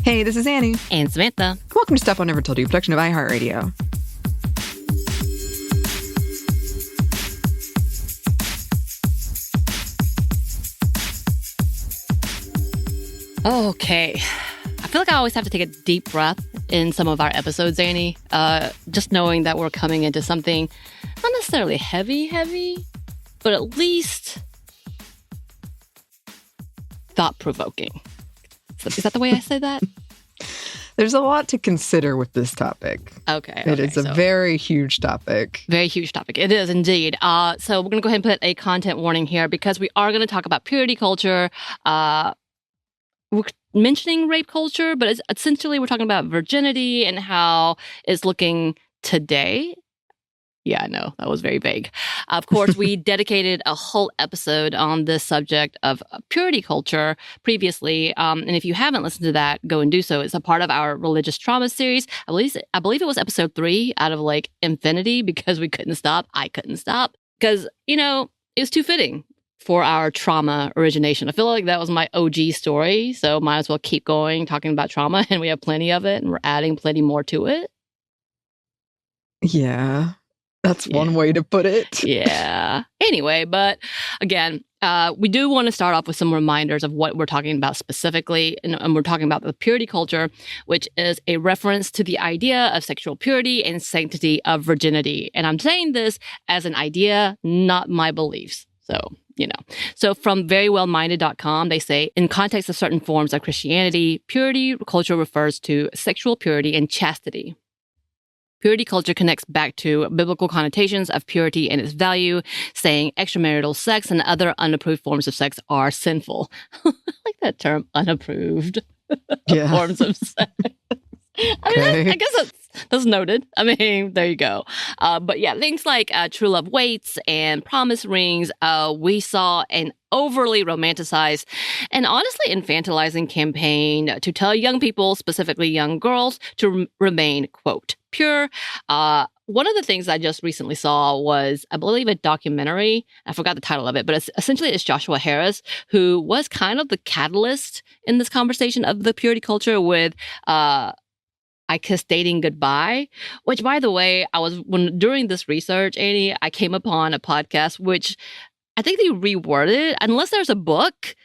Hey, this is Anney. And Samantha. Welcome to Stuff I Never Told You, a production of iHeartRadio. Okay. I feel like I always have to take a deep breath in some of our episodes, Anney. Just knowing that we're coming into something not necessarily heavy, but at least thought-provoking. Is that the way I say that? There's a lot to consider with this topic. Okay. It is a very huge topic. Very huge topic. It is indeed. So we're going to go ahead and put a content warning here because we are going to talk about purity culture. We're mentioning rape culture, but essentially we're talking about virginity and how it's looking today. Yeah, I know. That was very vague. Of course, we dedicated a whole episode on this subject of purity culture previously. And if you haven't listened to that, go and do so. It's a part of our religious trauma series. I believe it was episode 3 out of like infinity because we couldn't stop. I couldn't stop because, it was too fitting for our trauma origination. I feel like that was my OG story. So might as well keep going talking about trauma. And we have plenty of it and we're adding plenty more to it. Yeah. That's one way to put it. Yeah. Anyway, but again, we do want to start off with some reminders of what we're talking about specifically. And we're talking about the purity culture, which is a reference to the idea of sexual purity and sanctity of virginity. And I'm saying this as an idea, not my beliefs. So from verywellminded.com, they say, in context of certain forms of Christianity, purity culture refers to sexual purity and chastity. Purity culture connects back to biblical connotations of purity and its value, saying extramarital sex and other unapproved forms of sex are sinful. I like that term, unapproved forms of sex. I guess that's noted. There you go. But yeah, things like true love waits and promise rings, we saw an overly romanticized and honestly infantilizing campaign to tell young people, specifically young girls, to remain, quote, pure. One of the things I just recently saw was, I believe, a documentary. I forgot the title of it, but it's Joshua Harris, who was kind of the catalyst in this conversation of the purity culture with I Kissed Dating Goodbye, which, by the way, during this research, Anney, I came upon a podcast which I think they reworded, unless there's a book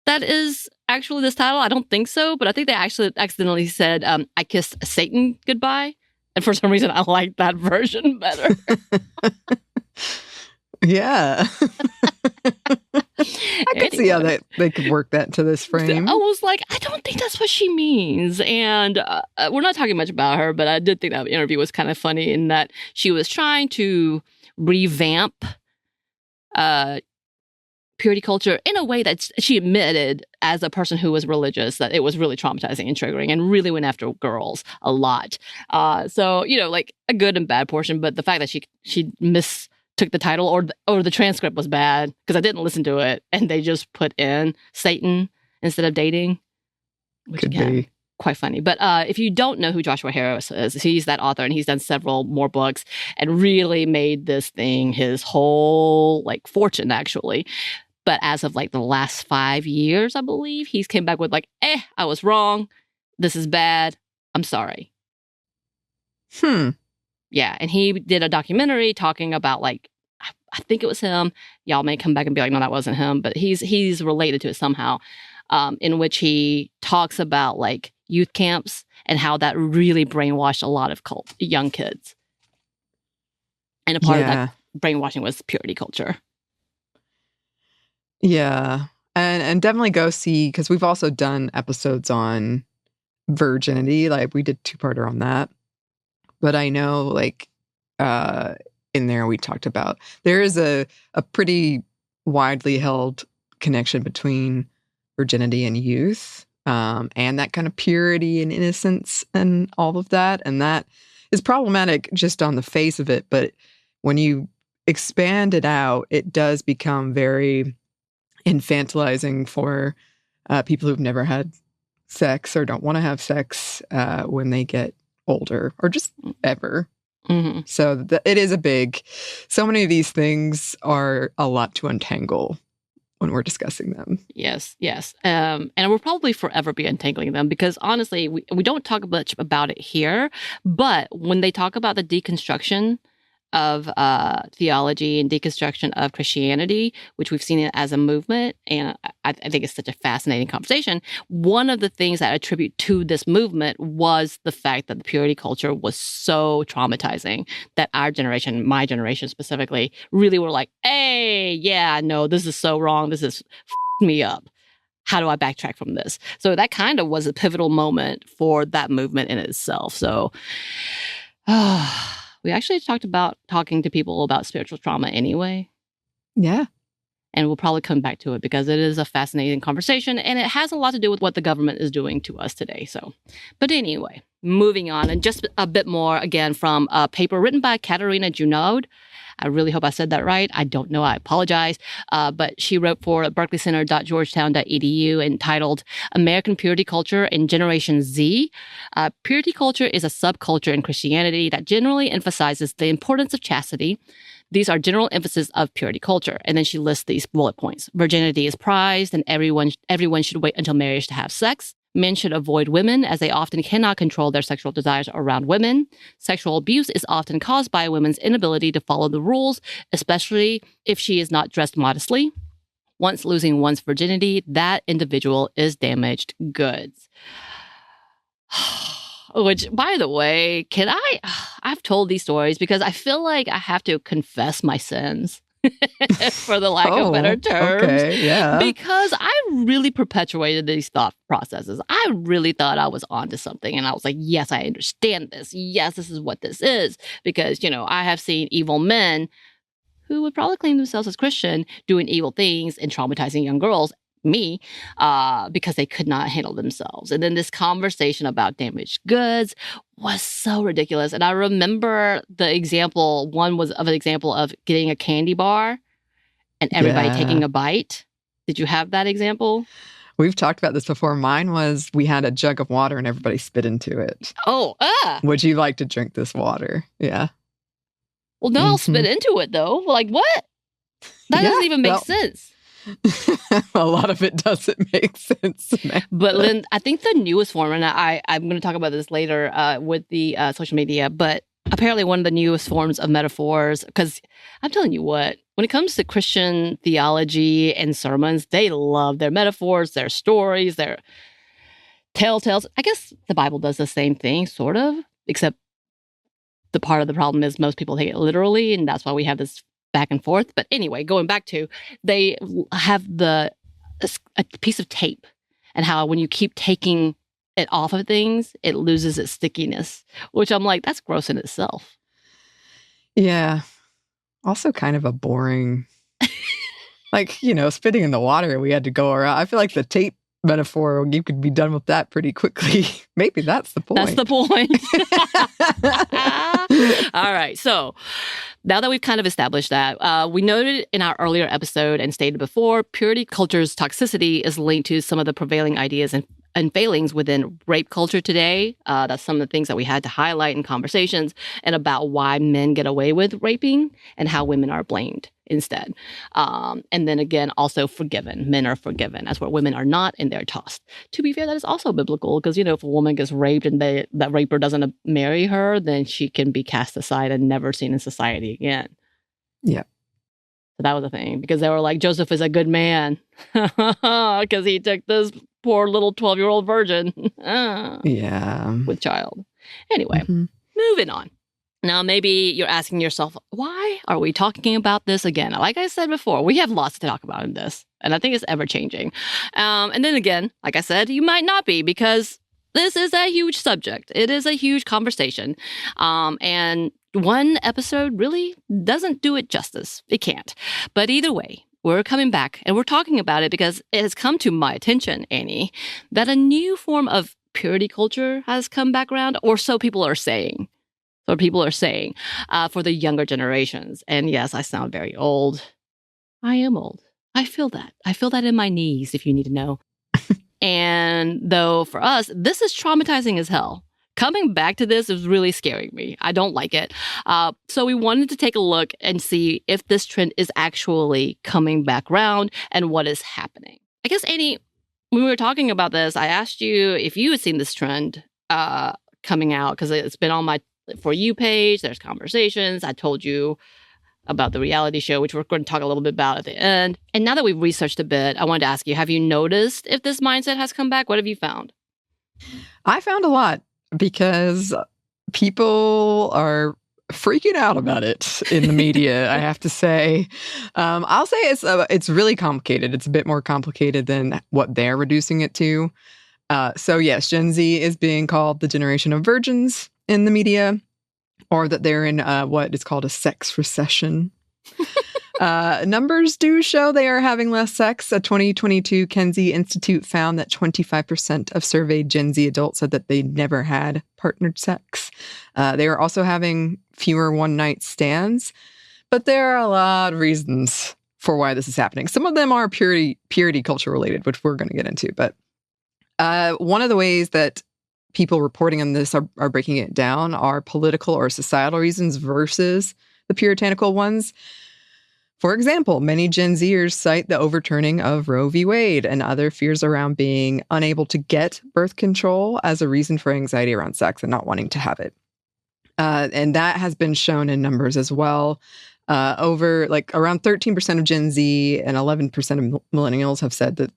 that is actually this title. I don't think so, but I think they actually accidentally said I Kissed Satan Goodbye. And for some reason, I like that version better. Yeah. I could see how they could work that into this frame. I was like, I don't think that's what she means. And we're not talking much about her, but I did think that interview was kind of funny in that she was trying to revamp purity culture in a way that she admitted as a person who was religious that it was really traumatizing and triggering and really went after girls a lot. So, like a good and bad portion, but the fact that she mistook the title or the transcript was bad because I didn't listen to it and they just put in Satan instead of dating, which could be quite funny. But if you don't know who Joshua Harris is, he's that author and he's done several more books and really made this thing his whole fortune, actually. But as of the last 5 years, I believe, he's came back with I was wrong. This is bad. I'm sorry. Yeah. And he did a documentary talking about I think it was him. Y'all may come back and be like, no, that wasn't him. But he's related to it somehow, in which he talks about youth camps and how that really brainwashed a lot of young kids. And a part of that brainwashing was purity culture. Yeah. And definitely go see, because we've also done episodes on virginity. We did 2-parter on that. But I know in there we talked about there is a pretty widely held connection between virginity and youth, and that kind of purity and innocence and all of that. And that is problematic just on the face of it. But when you expand it out, it does become very infantilizing for people who've never had sex or don't want to have sex when they get older or just ever. Mm-hmm. So it is so many of these things are a lot to untangle when we're discussing them. Yes. And we'll probably forever be untangling them because honestly, we don't talk much about it here. But when they talk about the deconstruction of theology and deconstruction of Christianity, which we've seen it as a movement, and I think it's such a fascinating conversation. One of the things that I attribute to this movement was the fact that the purity culture was so traumatizing that our generation, my generation specifically, really were like, hey, yeah, no, this is so wrong. This is me up. How do I backtrack from this? So that kind of was a pivotal moment for that movement in itself. So we actually talked about talking to people about spiritual trauma anyway. Yeah. And we'll probably come back to it because it is a fascinating conversation and it has a lot to do with what the government is doing to us today. So, but anyway, moving on and just a bit more again from a paper written by Katerina Junaud. I really hope I said that right. I don't know. I apologize. But she wrote for berkeleycenter.georgetown.edu entitled American Purity Culture in Generation Z. Purity culture is a subculture in Christianity that generally emphasizes the importance of chastity. These are general emphasis of purity culture. And then she lists these bullet points. Virginity is prized and everyone should wait until marriage to have sex. Men should avoid women as they often cannot control their sexual desires around women. Sexual abuse is often caused by a woman's inability to follow the rules, especially if she is not dressed modestly. Once losing one's virginity, that individual is damaged goods. Which, by the way, I've told these stories because I feel like I have to confess my sins. For the lack of better terms. Okay, yeah. Because I really perpetuated these thought processes. I really thought I was onto something. And I was like, yes, I understand this. Yes, this is what this is. Because, I have seen evil men who would probably claim themselves as Christian doing evil things and traumatizing young girls, me, because they could not handle themselves. And then this conversation about damaged goods was so ridiculous. And I remember the example, one was of an example of getting a candy bar and everybody taking a bite. Did you have that example? We've talked about this before. Mine was we had a jug of water and everybody spit into it. Oh, Would you like to drink this water? Yeah. Well, no, I'll spit into it though. Like what? That doesn't even make sense. A lot of it doesn't make sense, Samantha. But Lynn, I think the newest form, and I'm going to talk about this later with the social media, but apparently one of the newest forms of metaphors, because I'm telling you what, when it comes to Christian theology and sermons, they love their metaphors, their stories, their telltales. I guess the Bible does the same thing, sort of, except the part of the problem is most people take it literally, and that's why we have this back and forth. But anyway, going back to, they have a piece of tape and how when you keep taking it off of things, it loses its stickiness, which I'm like, that's gross in itself. Yeah. Also kind of a boring, spitting in the water, we had to go around. I feel like the tape metaphor, you could be done with that pretty quickly. Maybe that's the point. That's the point. All right. So now that we've kind of established that, we noted in our earlier episode and stated before, purity culture's toxicity is linked to some of the prevailing ideas and failings within rape culture today. That's some of the things that we had to highlight in conversations and about why men get away with raping and how women are blamed instead. And then again, also forgiven. Men are forgiven as where women are not, and they're tossed. To be fair, that is also biblical because, if a woman gets raped and that raper doesn't marry her, then she can be cast aside and never seen in society again. Yeah. So that was a thing because they were like, Joseph is a good man because he took this poor little 12-year-old virgin with child. Anyway, moving on. Now, maybe you're asking yourself, why are we talking about this again? Like I said before, we have lots to talk about in this, and I think it's ever-changing. And then again, like I said, you might not be because this is a huge subject. It is a huge conversation. And one episode really doesn't do it justice. It can't. But either way, we're coming back and we're talking about it because it has come to my attention, Anney, that a new form of purity culture has come back around, or so people are saying. For the younger generations. And yes, I sound very old. I am old. I feel that. I feel that in my knees, if you need to know. And though for us, this is traumatizing as hell. coming back to this is really scaring me. I don't like it. So we wanted to take a look and see if this trend is actually coming back around and what is happening. I guess, Anney, when we were talking about this, I asked you if you had seen this trend coming out, because it's been on my For You page. There's conversations. I told you about the reality show, which we're going to talk a little bit about at the end. And now that we've researched a bit, I wanted to ask you, have you noticed if this mindset has come back? What have you found? I found a lot because people are freaking out about it in the media, I have to say. I'll say it's really complicated. It's a bit more complicated than what they're reducing it to. So yes, Gen Z is being called the generation of virgins in the media, or that they're in what is called a sex recession. Numbers do show they are having less sex. A 2022 Kinsey Institute found that 25% of surveyed Gen Z adults said that they never had partnered sex. They are also having fewer one-night stands. But there are a lot of reasons for why this is happening. Some of them are purity culture related, which we're going to get into. But one of the ways that people reporting on this are breaking it down are political or societal reasons versus the puritanical ones. For example, many Gen Zers cite the overturning of Roe v. Wade and other fears around being unable to get birth control as a reason for anxiety around sex and not wanting to have it. And that has been shown in numbers as well. Over around 13% of Gen Z and 11% of millennials have said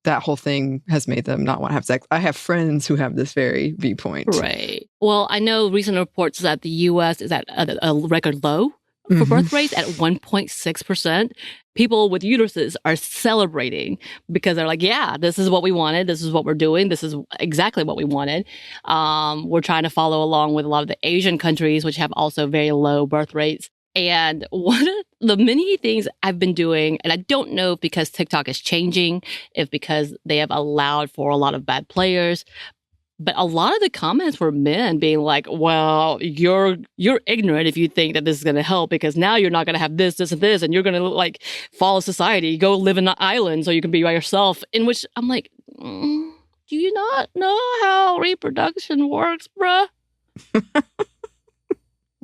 that whole thing has made them not want to have sex. I have friends who have this very viewpoint. Right. Well, I know recent reports that the U.S. is at a record low for birth rates at 1.6%. People with uteruses are celebrating because they're like, yeah, this is what we wanted. This is what we're doing. This is exactly what we wanted. We're trying to follow along with a lot of the Asian countries, which have also very low birth rates. And one of the many things I've been doing, and I don't know if because TikTok is changing, if because they have allowed for a lot of bad players, but a lot of the comments were men being like, well, you're ignorant if you think that this is going to help because now you're not going to have this, this, and this, and you're going to follow society, go live in an island so you can be by yourself. In which I'm like, do you not know how reproduction works, bruh?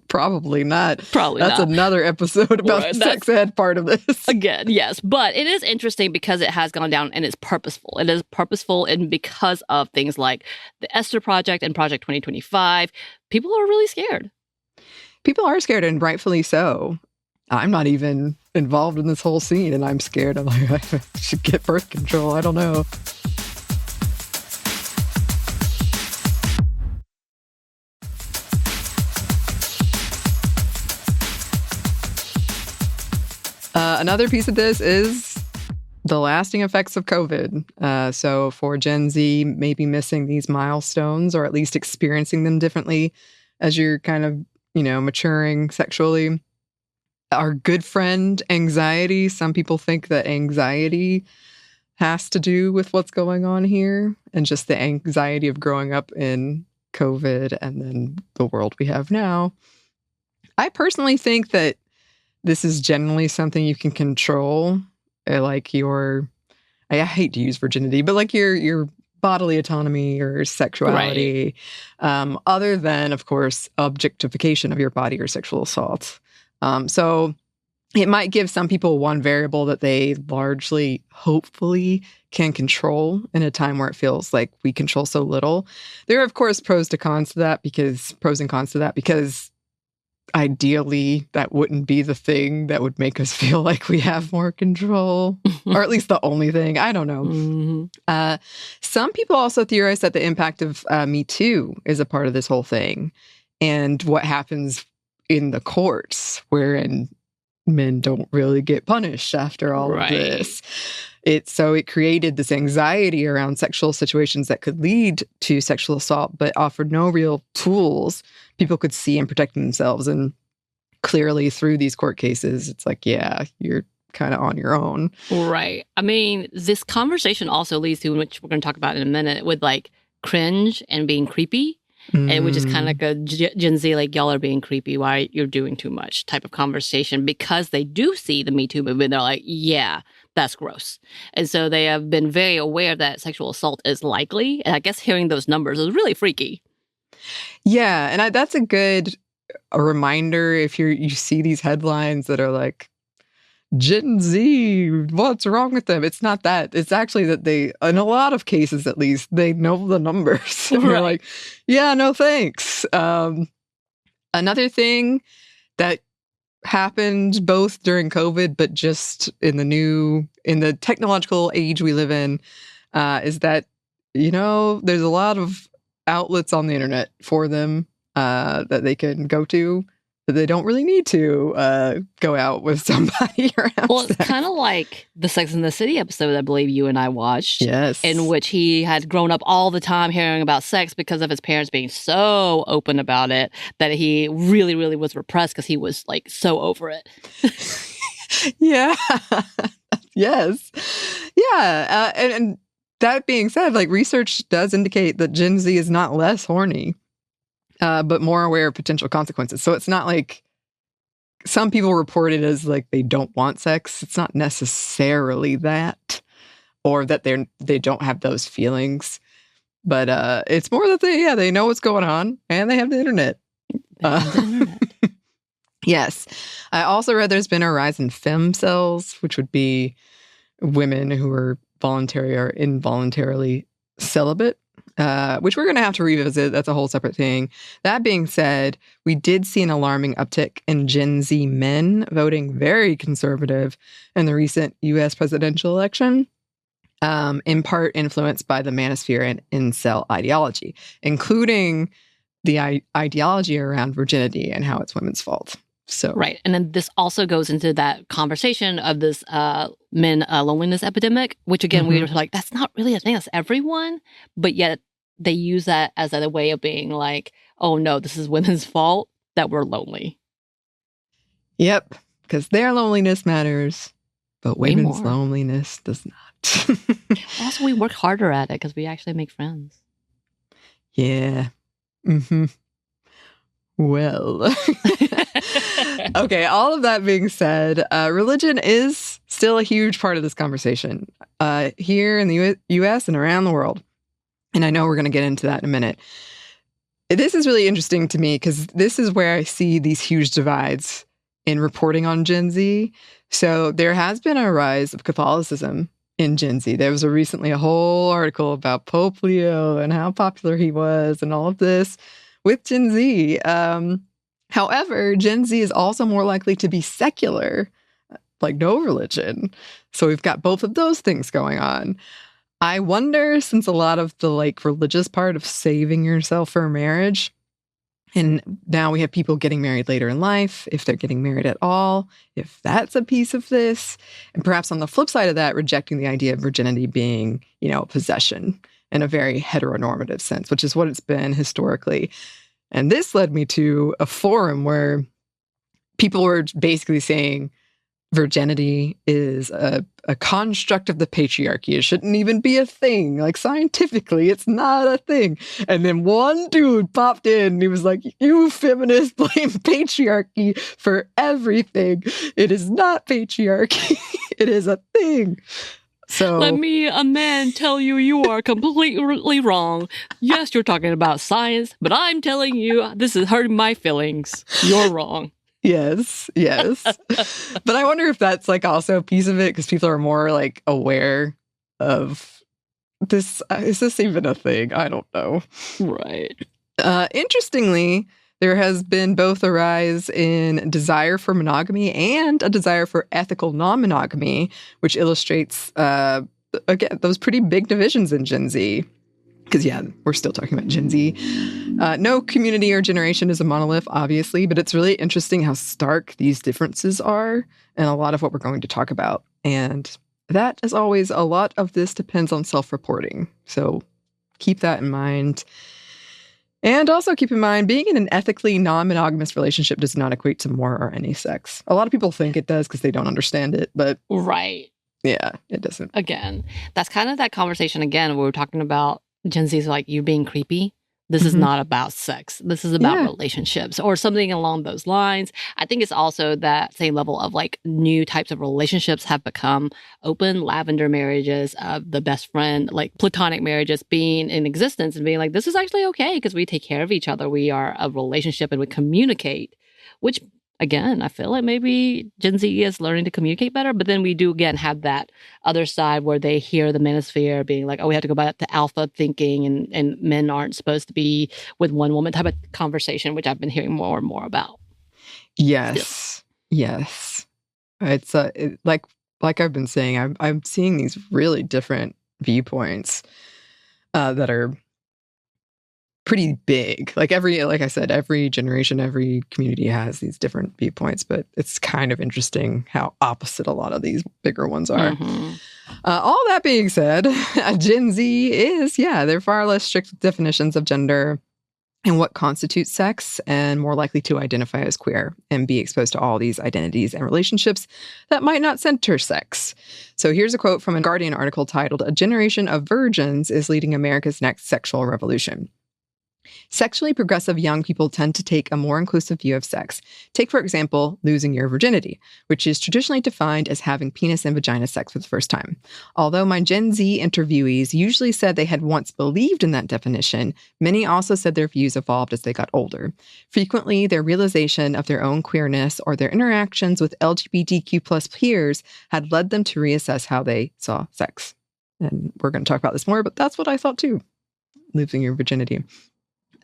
Probably not. That's another episode about the sex ed part of this. Again, yes. But it is interesting because it has gone down and it's purposeful. It is purposeful and because of things like the Esther Project and Project 2025, people are really scared. People are scared, and rightfully so. I'm not even involved in this whole scene, and I'm scared. I'm like, I should get birth control. I don't know. Another piece of this is the lasting effects of COVID. So for Gen Z, maybe missing these milestones or at least experiencing them differently as you're kind of, maturing sexually. Our good friend, anxiety. Some people think that anxiety has to do with what's going on here and just the anxiety of growing up in COVID and then the world we have now. I personally think that this is generally something you can control, like I hate to use virginity, but your bodily autonomy or sexuality, right. Other than, of course, objectification of your body or sexual assault. So it might give some people one variable that they largely, hopefully, can control in a time where it feels like we control so little. There are, of course, pros and cons to that because ideally, that wouldn't be the thing that would make us feel like we have more control, or at least the only thing. I don't know. Mm-hmm. Some people also theorize that the impact of Me Too is a part of this whole thing, and what happens in the courts, wherein men don't really get punished after all of this. So it created this anxiety around sexual situations that could lead to sexual assault, but offered no real tools people could see in protecting themselves. And clearly through these court cases, it's like, yeah, you're kind of on your own. Right. I mean, this conversation also leads to, which we're going to talk about in a minute, with cringe and being creepy. And which is kind of like a Gen Z, y'all are being creepy, why you're doing too much type of conversation, because they do see the Me Too movement. They're like, yeah, that's gross. And so they have been very aware that sexual assault is likely. And I guess hearing those numbers is really freaky. Yeah, and that's a good reminder if you see these headlines that are like, Gen Z, what's wrong with them? It's not that. It's actually that they, in a lot of cases at least, they know the numbers. They're Right. like, yeah, no thanks. Another thing that happened both during COVID, but just in the technological age we live in, is that, there's a lot of outlets on the internet for them that they can go to, but they don't really need to go out with somebody or have Well, it's sex. kind of like the Sex and the City episode I believe you and I watched. Yes. In which he had grown up all the time hearing about sex because of his parents being so open about it that he really, really was repressed because he was like so over it. Yeah. Yes. Yeah. And that being said, like research does indicate that Gen Z is not less horny, but more aware of potential consequences. So it's not like some people report it as like they don't want sex. It's not necessarily that, or that they don't have those feelings, but it's more that they know what's going on and they have the internet. Yes. I also read there's been a rise in femcells, which would be women who are voluntary or involuntarily celibate, which we're going to have to revisit. That's a whole separate thing. That being said, we did see an alarming uptick in Gen Z men voting very conservative in the recent U.S. presidential election, in part influenced by the manosphere and incel ideology, including the ideology around virginity and how it's women's fault. So right. And then this also goes into that conversation of this men loneliness epidemic, which again, we were like, that's not really a thing. That's everyone. But yet they use that as a way of being like, oh no, this is women's fault that we're lonely. Yep. Because their loneliness matters, but women's loneliness does not. Also, we work harder at it because we actually make friends. Yeah. Mm-hmm. Well, okay, all of that being said, religion is still a huge part of this conversation here in the U.S. and around the world. And I know we're going to get into that in a minute. This is really interesting to me because this is where I see these huge divides in reporting on Gen Z. So there has been a rise of Catholicism in Gen Z. There was recently a whole article about Pope Leo and how popular he was and all of this with Gen Z. However, Gen Z is also more likely to be secular, like no religion. So we've got both of those things going on. I wonder, since a lot of the like religious part of saving yourself for marriage, and now we have people getting married later in life, if they're getting married at all, if that's a piece of this, and perhaps on the flip side of that, rejecting the idea of virginity being, a possession in a very heteronormative sense, which is what it's been historically. And this led me to a forum where people were basically saying virginity is a construct of the patriarchy. It shouldn't even be a thing. Like scientifically, it's not a thing. And then one dude popped in and he was like, you feminists blame patriarchy for everything. It is not patriarchy. It is a thing. So let me, a man, tell you you are completely wrong. Yes, you're talking about science, but I'm telling you this is hurting my feelings. You're wrong. Yes. But I wonder if that's like also a piece of it because people are more like aware of this. Is this even a thing? I don't know. Right. Interestingly, there has been both a rise in desire for monogamy and a desire for ethical non-monogamy, which illustrates, again, those pretty big divisions in Gen Z. Because, yeah, we're still talking about Gen Z. No community or generation is a monolith, obviously, but it's really interesting how stark these differences are and a lot of what we're going to talk about. And that, as always, a lot of this depends on self-reporting. So keep that in mind. And also keep in mind, being in an ethically non-monogamous relationship does not equate to more or any sex. A lot of people think it does because they don't understand it, but... Right. Yeah, it doesn't. Again, that's kind of that conversation again where we're talking about Gen Z's like, you being creepy. This is not about sex. This is about relationships or something along those lines. I think it's also that same level of like new types of relationships have become open lavender marriages of the best friend, like platonic marriages being in existence and being like, this is actually okay because we take care of each other. We are a relationship and we communicate, which again, I feel like maybe Gen Z is learning to communicate better, but then we do again have that other side where they hear the manosphere being like, oh, we have to go back to alpha thinking and men aren't supposed to be with one woman type of conversation, which I've been hearing more and more about. Yes. Still. Yes. It's like I've been saying, I'm seeing these really different viewpoints that are pretty big. Like I said, every generation, every community has these different viewpoints, but it's kind of interesting how opposite a lot of these bigger ones are. All that being said, Gen Z is, they're far less strict with definitions of gender and what constitutes sex, and more likely to identify as queer and be exposed to all these identities and relationships that might not center sex. So here's a quote from a Guardian article titled, "A Generation of Virgins is Leading America's Next Sexual Revolution." Sexually progressive young people tend to take a more inclusive view of sex. Take, for example, losing your virginity, which is traditionally defined as having penis and vagina sex for the first time. Although my Gen Z interviewees usually said they had once believed in that definition, many also said their views evolved as they got older. Frequently, their realization of their own queerness or their interactions with LGBTQ+ peers had led them to reassess how they saw sex. And we're going to talk about this more, but that's what I thought too, losing your virginity.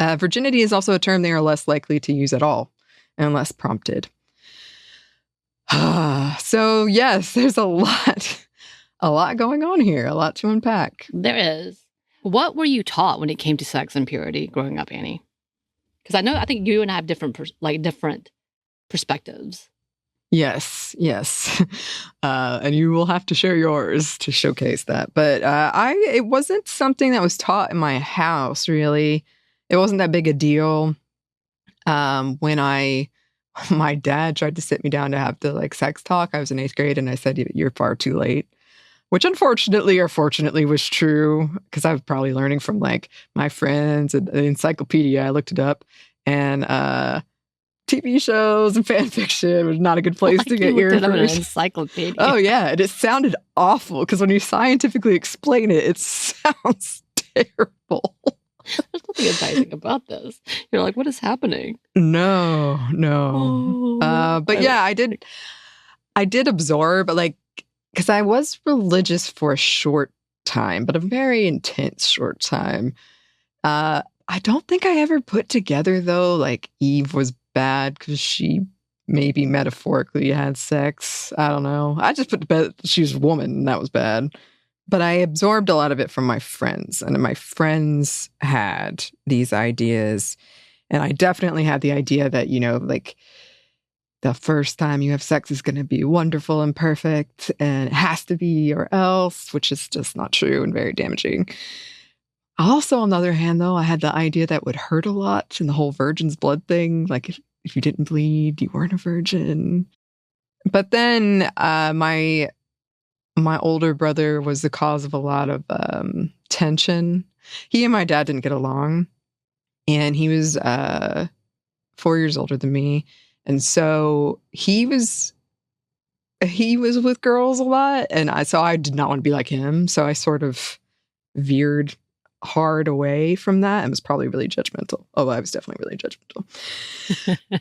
Virginity is also a term they are less likely to use at all, unless prompted. So yes, there's a lot going on here, a lot to unpack. There is. What were you taught when it came to sex and purity growing up, Anney? Because I think you and I have different perspectives. Yes. And you will have to share yours to showcase that. But it wasn't something that was taught in my house, really. It wasn't that big a deal. When my dad tried to sit me down to have the sex talk, I was in 8th grade and I said, "You're far too late," which unfortunately or fortunately was true, because I was probably learning from my friends and the encyclopedia. I looked it up, and TV shows and fan fiction was not a good place to get your information. Encyclopedia. Oh yeah, and it sounded awful because when you scientifically explain it, it sounds terrible. There's nothing enticing about this. You're like, what is happening? No. But yeah, I did absorb, because I was religious for a short time, but a very intense short time. I don't think I ever put together, though, Eve was bad because she maybe metaphorically had sex. I don't know. I just put to bed she was a woman and that was bad. But I absorbed a lot of it from my friends, and my friends had these ideas. And I definitely had the idea that, the first time you have sex is going to be wonderful and perfect, and it has to be or else, which is just not true and very damaging. Also, on the other hand, though, I had the idea that it would hurt a lot, and the whole virgin's blood thing. If you didn't bleed, you weren't a virgin. But then my older brother was the cause of a lot of tension. He and my dad didn't get along, and he was 4 years older than me. And so he was with girls a lot, and so I did not want to be like him. So I sort of veered hard away from that and was probably really judgmental. Oh, I was definitely really judgmental.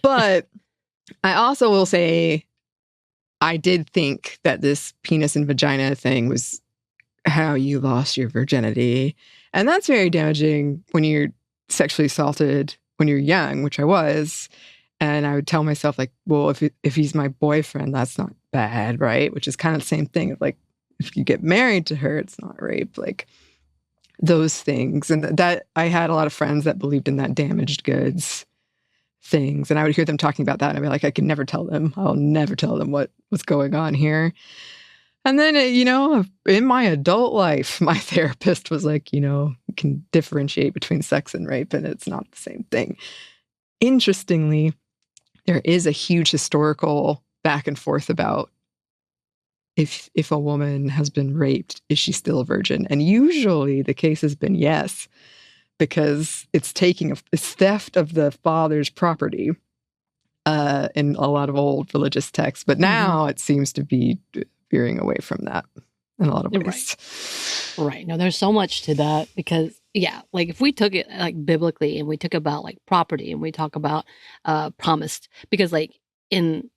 But I also will say, I did think that this penis and vagina thing was how you lost your virginity. And that's very damaging when you're sexually assaulted when you're young, which I was. And I would tell myself, well, if he's my boyfriend, that's not bad, right? Which is kind of the same thing. If you get married to her, it's not rape. Those things. And that I had a lot of friends that believed in that damaged goods things. And I would hear them talking about that. And I'd be like, I can never tell them. I'll never tell them what's going on here. And then, in my adult life, my therapist was like, you can differentiate between sex and rape, and it's not the same thing. Interestingly, there is a huge historical back and forth about if a woman has been raped, is she still a virgin? And usually the case has been yes. because it's theft of the father's property in a lot of old religious texts. But now it seems to be veering away from that in a lot of ways. Right. No, there's so much to that because, yeah, like if we took it like biblically and we took about like property and we talk about promised, because like in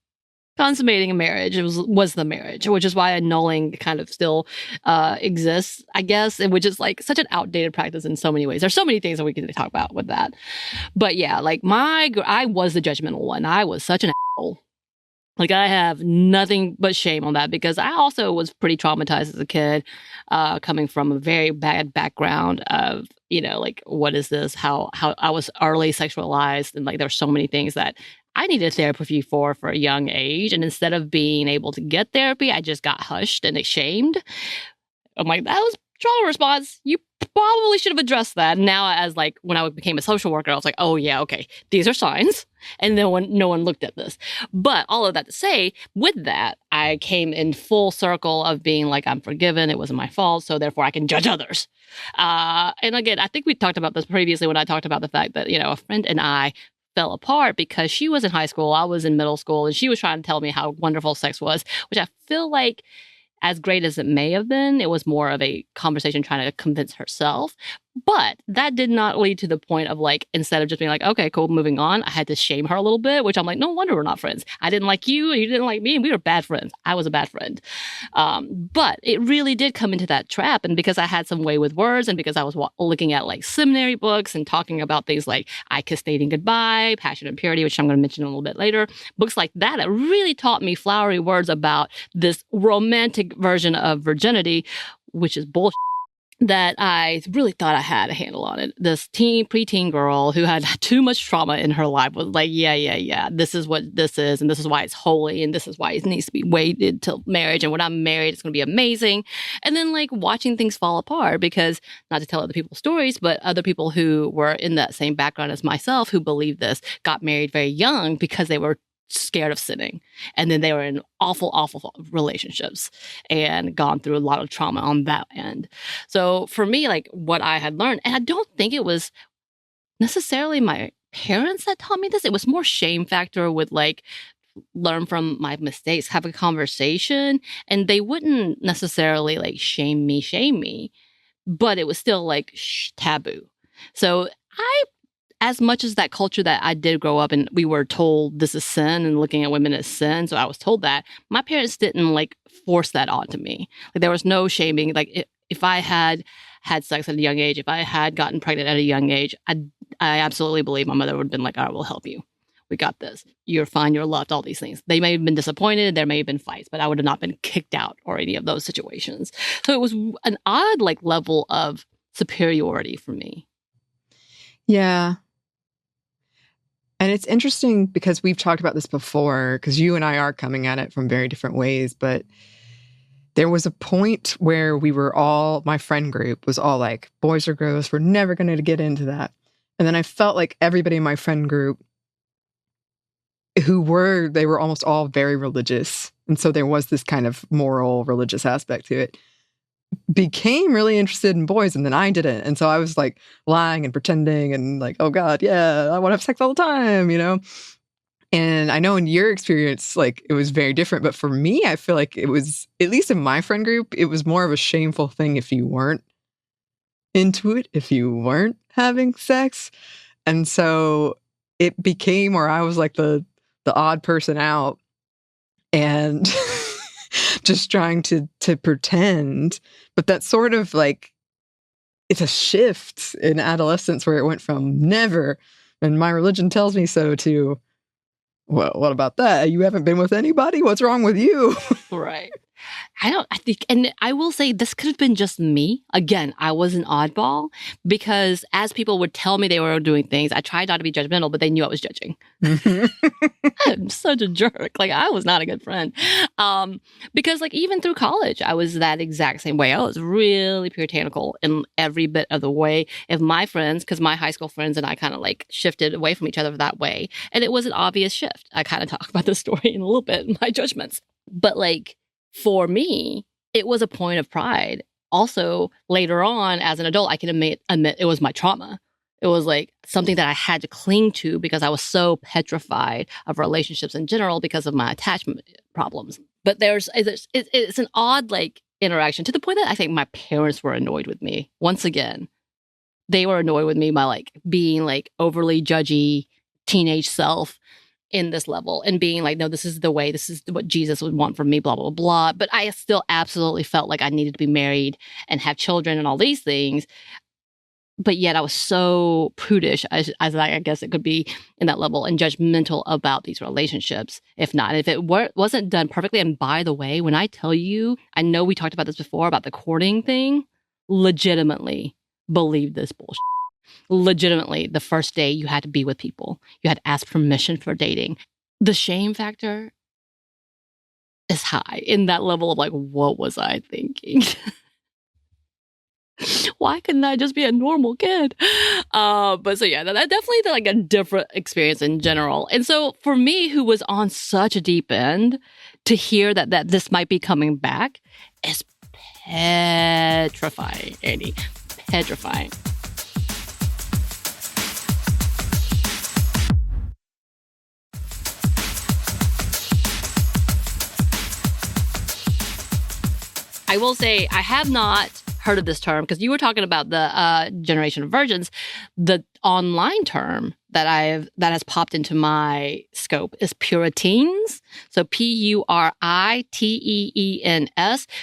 consummating a marriage, it was the marriage, which is why annulling kind of still exists, I guess, and which is like such an outdated practice in so many ways. There's so many things that we can talk about with that. But yeah, like I was the judgmental one. I was such an asshole. Like, I have nothing but shame on that because I also was pretty traumatized as a kid, coming from a very bad background of, like, what is this? How I was early sexualized. And like, there were so many things that I needed therapy for a young age. And instead of being able to get therapy, I just got hushed and ashamed. I'm like, that was trauma response. You probably should have addressed that. Now, as like when I became a social worker, I was like, oh yeah, okay, these are signs. And then no one looked at this. But all of that to say, with that, I came in full circle of being like, I'm forgiven. It wasn't my fault. So therefore I can judge others. And again, I think we talked about this previously when I talked about the fact that, a friend and I fell apart because she was in high school, I was in middle school, and she was trying to tell me how wonderful sex was, which I feel like, as great as it may have been, it was more of a conversation trying to convince herself. But that did not lead to the point of like, instead of just being like, okay, cool, moving on, I had to shame her a little bit, which I'm like, no wonder we're not friends. I didn't like you, you didn't like me, and we were bad friends. I was a bad friend. But it really did come into that trap. And because I had some way with words, and because I was looking at like seminary books and talking about things like I Kissed Dating Goodbye, Passion and Purity, which I'm going to mention a little bit later, books like that, it really taught me flowery words about this romantic version of virginity, which is bullshit, that I really thought I had a handle on it. This preteen girl who had too much trauma in her life was like, yeah, this is what this is, and this is why it's holy, and this is why it needs to be waited till marriage, and when I'm married, it's going to be amazing. And then like watching things fall apart because, not to tell other people's stories, but other people who were in that same background as myself who believed this got married very young because they were scared of sinning. And then they were in awful relationships and gone through a lot of trauma on that end. So for me, like what I had learned, and I don't think it was necessarily my parents that taught me this, it was more shame factor with like, learn from my mistakes, have a conversation, and they wouldn't necessarily like shame me, but it was still like taboo. So as much as that culture that I did grow up in, we were told this is sin and looking at women as sin. So I was told that. My parents didn't like force that onto me. Like there was no shaming. Like if I had sex at a young age, if I had gotten pregnant at a young age, I absolutely believe my mother would have been like, all right, we'll help you. We got this. You're fine. You're loved. All these things. They may have been disappointed. There may have been fights, but I would have not been kicked out or any of those situations. So it was an odd like level of superiority for me. Yeah. And it's interesting because we've talked about this before, because you and I are coming at it from very different ways. But there was a point where my friend group was all like, boys are gross. We're never going to get into that. And then I felt like everybody in my friend group they were almost all very religious. And so there was this kind of moral religious aspect to it. Became really interested in boys, and then I didn't. And so I was like lying and pretending and like, oh God, yeah, I want to have sex all the time, And I know in your experience, like it was very different. But for me, I feel like it was, at least in my friend group, it was more of a shameful thing if you weren't into it, if you weren't having sex. And so it became where I was like the odd person out and just trying to pretend. But that's sort of like, it's a shift in adolescence where it went from never, and my religion tells me so, to, well, what about that? You haven't been with anybody? What's wrong with you? Right. I think, and I will say this could have been just me. Again, I was an oddball because as people would tell me they were doing things, I tried not to be judgmental, but they knew I was judging. I'm such a jerk. Like I was not a good friend. Because like even through college, I was that exact same way. I was really puritanical in every bit of the way. If my friends, because my high school friends and I kind of like shifted away from each other that way. And it was an obvious shift. I kind of talk about this story in a little bit in my judgments. But like, for me, it was a point of pride. Also, later on, as an adult, I can admit it was my trauma. It was like something that I had to cling to because I was so petrified of relationships in general because of my attachment problems. But it's an odd like interaction to the point that I think my parents were annoyed with me. Once again, they were annoyed with me by like being like overly judgy teenage self in this level and being like, no, this is the way, this is what Jesus would want from me, blah, blah, blah. But I still absolutely felt like I needed to be married and have children and all these things. But yet I was so prudish, as I guess it could be in that level, and judgmental about these relationships. If not, if it wasn't done perfectly. And by the way, when I tell you, I know we talked about this before about the courting thing, legitimately believe this bullshit. Legitimately, the first day you had to be with people. You had to ask permission for dating. The shame factor is high in that level of like, what was I thinking? Why couldn't I just be a normal kid? But so yeah, that definitely like a different experience in general. And so for me, who was on such a deep end, to hear that this might be coming back is petrifying, Anney. Petrifying. I will say I have not heard of this term because you were talking about the generation of virgins. The online term that has popped into my scope is Puritans. So Puriteenes.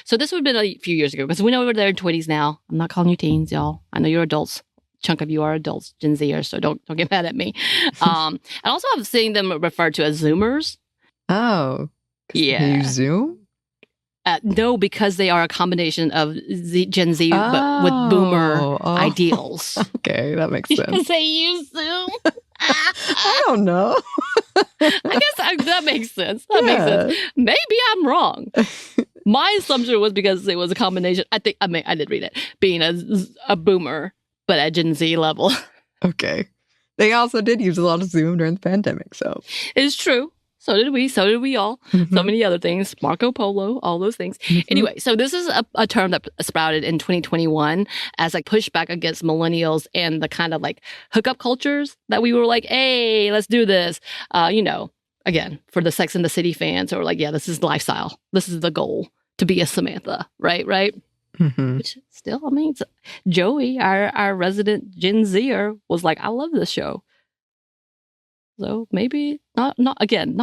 So this would have been a few years ago because we know we're there in 20s now. I'm not calling you teens, y'all. I know you're adults. Chunk of you are adults, Gen Zers, so don't get mad at me. And also I'm seeing them referred to as Zoomers. Oh, yeah. You Zoom? No, because they are a combination of Gen Z, but with boomer ideals. Okay, that makes sense. They use Zoom. I don't know. I guess that makes sense. That makes sense. Maybe I'm wrong. My assumption was because it was a combination. I did read it, being a boomer, but at Gen Z level. Okay. They also did use a lot of Zoom during the pandemic, so. It's true. So did we. So did we all. Mm-hmm. So many other things. Marco Polo, all those things. Mm-hmm. Anyway, so this is a term that sprouted in 2021 as like pushback against millennials and the kind of like hookup cultures that we were like, hey, let's do this. Again, for the Sex and the City fans, or like, yeah, this is lifestyle. This is the goal, to be a Samantha, right? Mm-hmm. Which still, I mean, Joey, our resident Gen Zer, was like, I love this show. So maybe not all Gen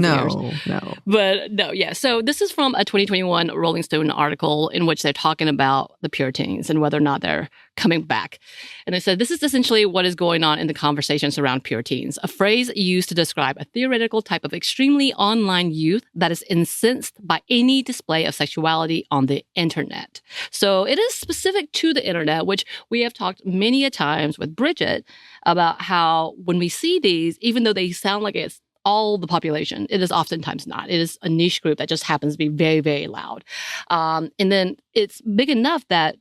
Zers. No. But no, yeah. So this is from a 2021 Rolling Stone article in which they're talking about the Puritans and whether or not they're coming back. And they said, this is essentially what is going on in the conversations around Puritans, a phrase used to describe a theoretical type of extremely online youth that is incensed by any display of sexuality on the internet. So it is specific to the internet, which we have talked many a times with Bridget about how when we see these, even though they sound like it's all the population, it is oftentimes not. It is a niche group that just happens to be very, very loud. And then it's big enough that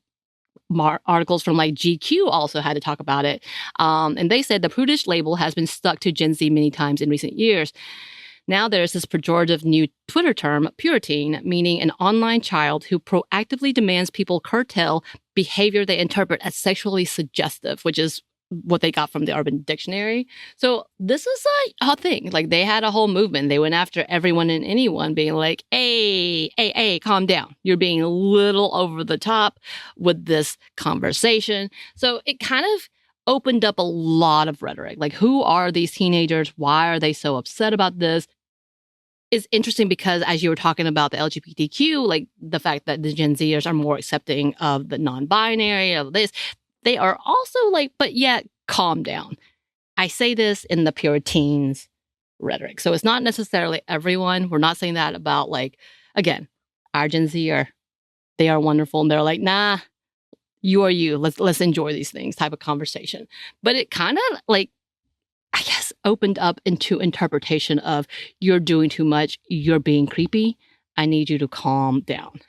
articles from like GQ also had to talk about it. And they said the prudish label has been stuck to Gen Z many times in recent years. Now there's this pejorative new Twitter term, Puritan, meaning an online child who proactively demands people curtail behavior they interpret as sexually suggestive, which is what they got from the Urban Dictionary. So this is a hot thing. Like they had a whole movement. They went after everyone and anyone being like, hey, calm down. You're being a little over the top with this conversation. So it kind of opened up a lot of rhetoric. Like, who are these teenagers? Why are they so upset about this? It's interesting because as you were talking about the LGBTQ, like the fact that the Gen Zers are more accepting of the non-binary, of this, they are also like, but yet calm down. I say this in the Puritans rhetoric. So it's not necessarily everyone. We're not saying that about like, again, our Gen Z they are wonderful. And they're like, nah, you are you. Let's enjoy these things type of conversation. But it kind of like, I guess, opened up into interpretation of you're doing too much. You're being creepy. I need you to calm down.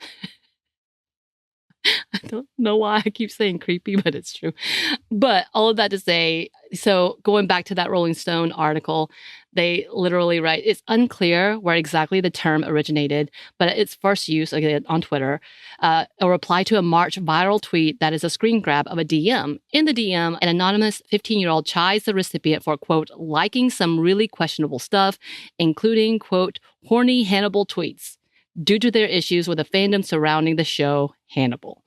I don't know why I keep saying creepy, but it's true. But all of that to say, so going back to that Rolling Stone article, they literally write, it's unclear where exactly the term originated, but its first use, again, on Twitter, a reply to a March viral tweet that is a screen grab of a DM. In the DM, an anonymous 15-year-old chides the recipient for, quote, liking some really questionable stuff, including, quote, horny Hannibal tweets, due to their issues with the fandom surrounding the show Hannibal.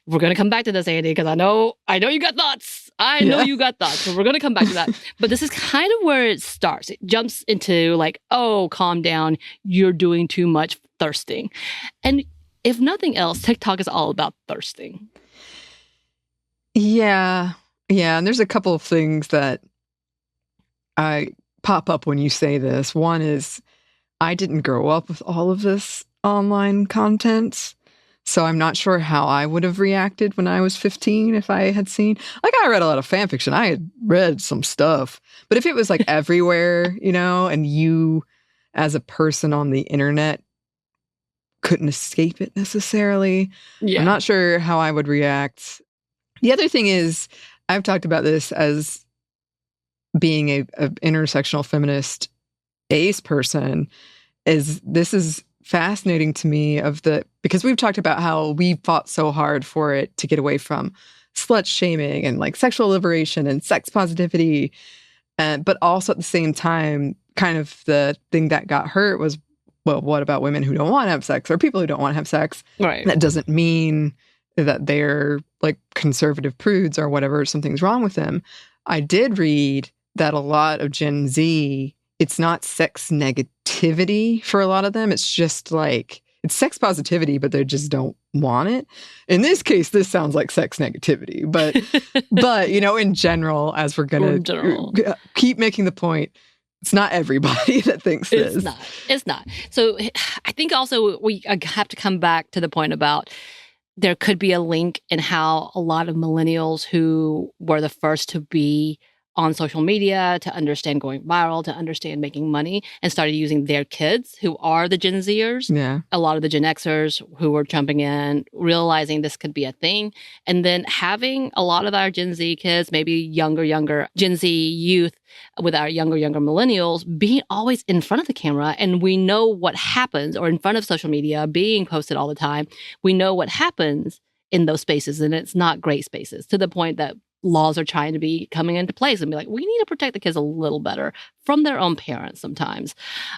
We're going to come back to this, Andy, because I know you got thoughts. I know you got thoughts, so we're going to come back to that. But this is kind of where it starts. It jumps into like, oh, calm down. You're doing too much thirsting. And if nothing else, TikTok is all about thirsting. Yeah. Yeah. And there's a couple of things that I pop up when you say this. One is I didn't grow up with all of this online content. So I'm not sure how I would have reacted when I was 15 if I had seen, like, I read a lot of fan fiction. I had read some stuff, but if it was like everywhere, and you as a person on the internet couldn't escape it necessarily, I'm not sure how I would react. The other thing is, I've talked about this as being a intersectional feminist ace person, this is fascinating to me because we've talked about how we fought so hard for it to get away from slut shaming and like sexual liberation and sex positivity. But also at the same time, kind of the thing that got hurt was, well, what about women who don't want to have sex or people who don't want to have sex? Right. That doesn't mean that they're like conservative prudes or whatever, something's wrong with them. I did read that a lot of Gen Z, it's not sex negativity for a lot of them. It's just like, it's sex positivity, but they just don't want it. In this case, this sounds like sex negativity, but in general, as we're going to keep making the point, it's not everybody that thinks this. It's not. So I think also we have to come back to the point about there could be a link in how a lot of millennials who were the first to be on social media, to understand going viral, to understand making money, and started using their kids, who are the Gen Zers. Yeah. A lot of the Gen Xers who were jumping in, realizing this could be a thing. And then having a lot of our Gen Z kids, maybe younger Gen Z youth with our younger millennials, being always in front of the camera. And we know what happens, or in front of social media, being posted all the time. We know what happens in those spaces, and it's not great spaces, to the point that laws are trying to be coming into place and be like, we need to protect the kids a little better from their own parents sometimes.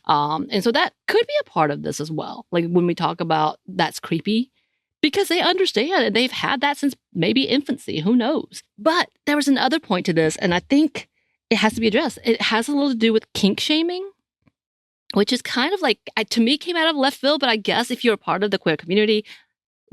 And so that could be a part of this as well. Like when we talk about that's creepy, because they understand and they've had that since maybe infancy, who knows? But there was another point to this, and I think it has to be addressed. It has a little to do with kink shaming, which is kind of like, to me, came out of left field, but I guess if you're a part of the queer community,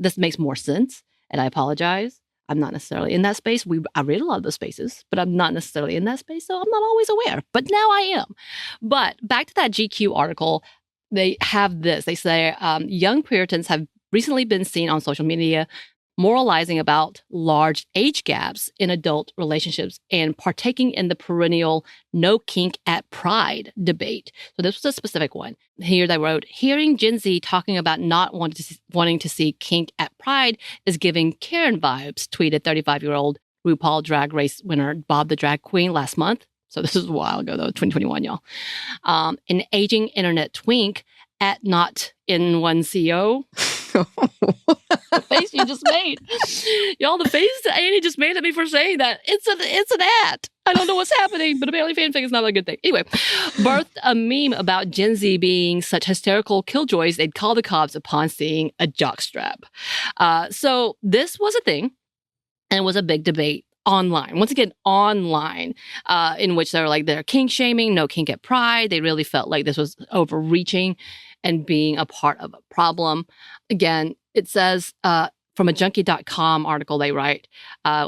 this makes more sense. And I apologize. I'm not necessarily in that space. I read a lot of those spaces, but I'm not necessarily in that space, so I'm not always aware. But now I am. But back to that GQ article, they have this. They say, young Puritans have recently been seen on social media moralizing about large age gaps in adult relationships and partaking in the perennial no kink at pride debate. So this was a specific one. Here they wrote, hearing Gen Z talking about not wanting to see kink at pride is giving Karen vibes, tweeted 35-year-old RuPaul Drag Race winner Bob the Drag Queen last month. So this is a while ago, though, 2021, y'all. An aging internet twink at not in one CO. The face you just made. Y'all, the face that Anney just made at me for saying that. It's an ad. I don't know what's happening, but apparently fanfic is not a good thing. Anyway, birthed a meme about Gen Z being such hysterical killjoys they'd call the cops upon seeing a jockstrap. So this was a thing, and it was a big debate online. Once again, online, in which they're kink shaming, no kink at pride. They really felt like this was overreaching and being a part of a problem. Again, it says from a junkie.com article, they write,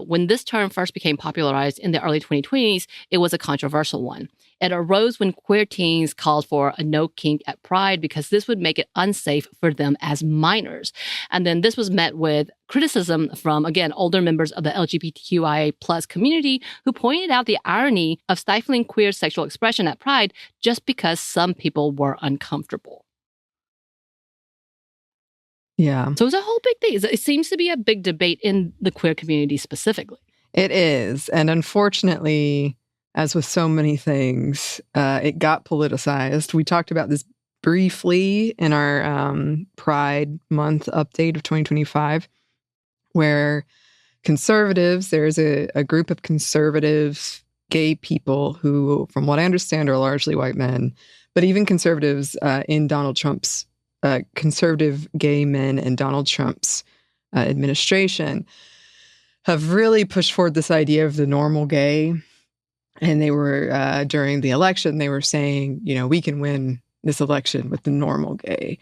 when this term first became popularized in the early 2020s, it was a controversial one. It arose when queer teens called for a no kink at pride because this would make it unsafe for them as minors. And then this was met with criticism from, again, older members of the LGBTQIA plus community who pointed out the irony of stifling queer sexual expression at pride just because some people were uncomfortable. Yeah. So it's a whole big thing. It seems to be a big debate in the queer community specifically. It is. And unfortunately, as with so many things, it got politicized. We talked about this briefly in our Pride Month update of 2025, where conservatives, there's a group of conservative gay people who, from what I understand, are largely white men, but even conservatives in Donald Trump's, conservative gay men in Donald Trump's administration have really pushed forward this idea of the normal gay. And they were, during the election, they were saying, we can win this election with the normal gay.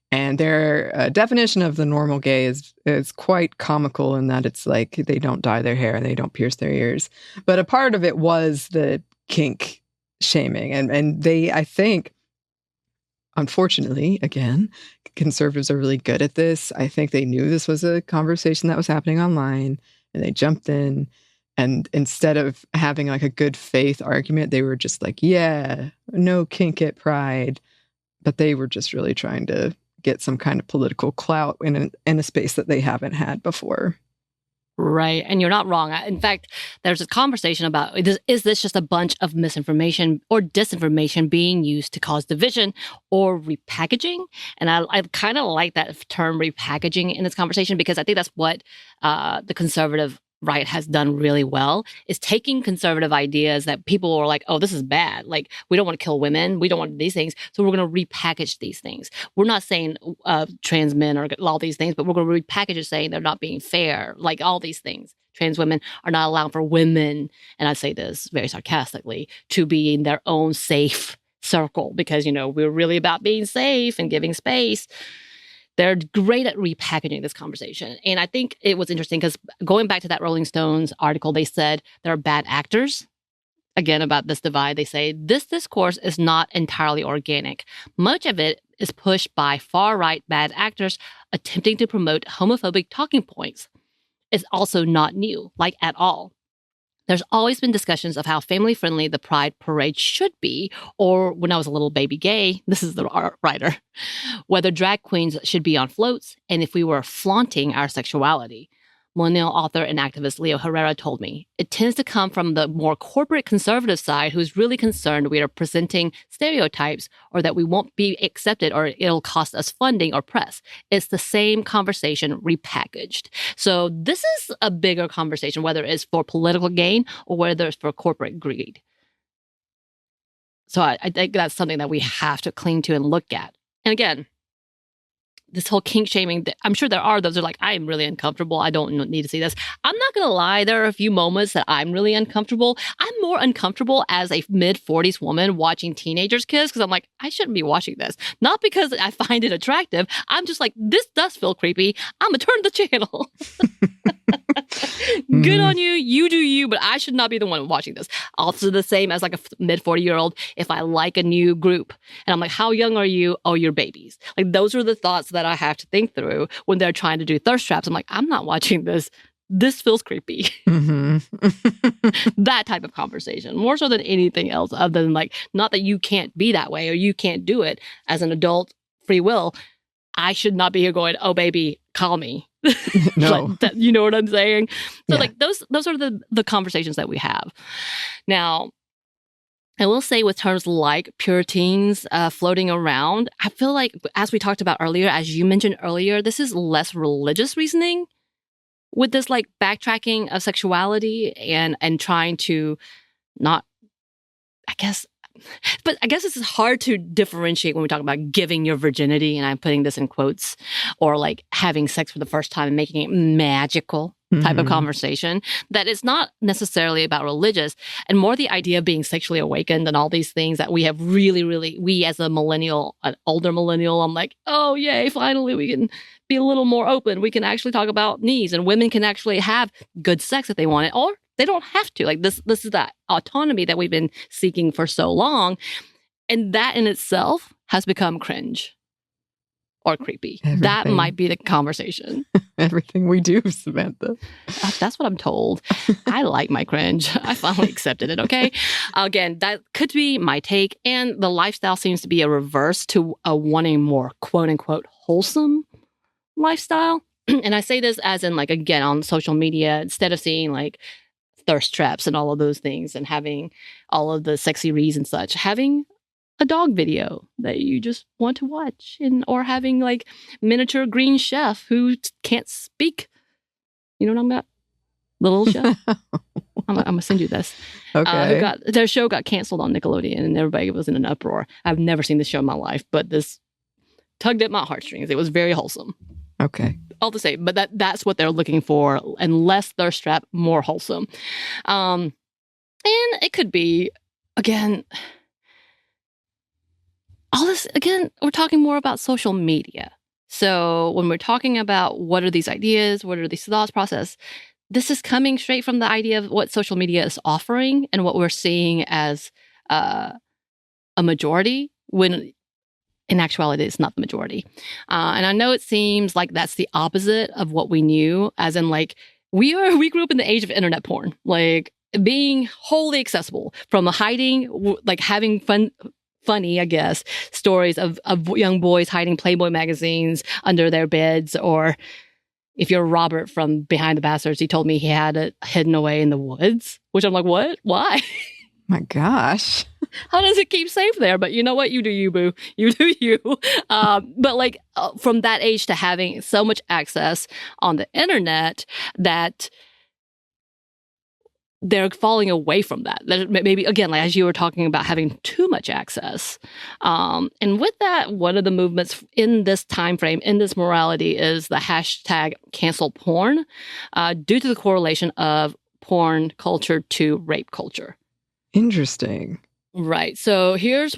And their definition of the normal gay is quite comical in that it's like they don't dye their hair and they don't pierce their ears. But a part of it was the kink shaming. And they, I think, unfortunately, again, conservatives are really good at this. I think they knew this was a conversation that was happening online and they jumped in. And instead of having like a good faith argument, they were just like, yeah, no kink at Pride. But they were just really trying to get some kind of political clout in a space that they haven't had before. Right. And you're not wrong. In fact, there's a conversation about, is this just a bunch of misinformation or disinformation being used to cause division or repackaging? And I kind of like that term repackaging in this conversation, because I think that's what the conservative right has done really well, is taking conservative ideas that people are like, oh, this is bad. Like, we don't want to kill women. We don't want these things. So we're going to repackage these things. We're not saying trans men or all these things, but we're going to repackage it saying they're not being fair. Like all these things. Trans women are not allowing for women, and I say this very sarcastically, to be in their own safe circle because, we're really about being safe and giving space. They're great at repackaging this conversation. And I think it was interesting because going back to that Rolling Stones article, they said there are bad actors. Again, about this divide, they say this discourse is not entirely organic. Much of it is pushed by far-right bad actors attempting to promote homophobic talking points. It's also not new, like at all. There's always been discussions of how family-friendly the Pride Parade should be, or when I was a little baby gay, this is the writer, whether drag queens should be on floats, and if we were flaunting our sexuality. Millennial author and activist Leo Herrera told me, it tends to come from the more corporate conservative side who's really concerned we are presenting stereotypes or that we won't be accepted or it'll cost us funding or press. It's the same conversation repackaged. So this is a bigger conversation, whether it's for political gain or whether it's for corporate greed. So I think that's something that we have to cling to and look at. And again, this whole kink shaming, I'm sure there are those who are like, I am really uncomfortable. I don't need to see this. I'm not going to lie. There are a few moments that I'm really uncomfortable. I'm more uncomfortable as a mid-40s woman watching teenagers kiss because I'm like, I shouldn't be watching this. Not because I find it attractive. I'm just like, this does feel creepy. I'm going to turn the channel. Good on you. You do you, but I should not be the one watching this. Also the same as like a mid-40-year-old. If I like a new group and I'm like, how young are you? Oh, you're babies. Like those are the thoughts that I have to think through when they're trying to do thirst traps. I'm like, I'm not watching this. This feels creepy. Mm-hmm. That type of conversation, more so than anything else, other than like, not that you can't be that way or you can't do it as an adult, free will. I should not be here going, oh, baby, call me. No. Like that, you know what I'm saying? So like those are the conversations that we have. Now, I will say with terms like Puritans floating around, I feel like, as we talked about earlier, as you mentioned earlier, this is less religious reasoning with this like backtracking of sexuality and trying to not, I guess this is hard to differentiate when we talk about giving your virginity, and I'm putting this in quotes, or like having sex for the first time and making it magical type of conversation, that it's not necessarily about religious and more the idea of being sexually awakened and all these things that we have really, we as a millennial, an older millennial, I'm like, oh, yay, finally we can be a little more open. We can actually talk about needs and women can actually have good sex if they want it, or they don't have to. Like this is that autonomy that we've been seeking for so long. And that in itself has become cringe or creepy. Everything. That might be the conversation. Everything we do, Samantha. That's what I'm told. I like my cringe. I finally accepted it, okay? Again, that could be my take. And the lifestyle seems to be a reverse to a wanting more quote unquote wholesome lifestyle. And I say this as in, like, again, on social media, instead of seeing like thirst traps and all of those things and having all of the sexy reads and such, having a dog video that you just want to watch, and or having like miniature green chef who can't speak. You know what I'm about? The little chef. I'm gonna send you this. Okay. Their show got canceled on Nickelodeon, and everybody was in an uproar. I've never seen this show in my life, but this tugged at my heartstrings. It was very wholesome. Okay. All the same, but that's what they're looking for, and less thirst trap, more wholesome. And it could be, again, all this, again, we're talking more about social media. So when we're talking about what are these ideas, what are these thoughts process, this is coming straight from the idea of what social media is offering and what we're seeing as a majority, when in actuality, it's not the majority. And I know it seems like that's the opposite of what we knew, as in, like, we grew up in the age of internet porn, like being wholly accessible, from hiding, like having funny, I guess, stories of young boys hiding Playboy magazines under their beds, or if you're Robert from Behind the Bastards, he told me he had it hidden away in the woods, which I'm like, what? Why? My gosh. How does it keep safe there? But you know what? You do you, boo. You do you. But like from that age to having so much access on the internet that they're falling away from that. Maybe, again, like as you were talking about having too much access. And with that, one of the movements in this time frame, in this morality, is the hashtag cancel porn, due to the correlation of porn culture to rape culture. Interesting. Right. So here's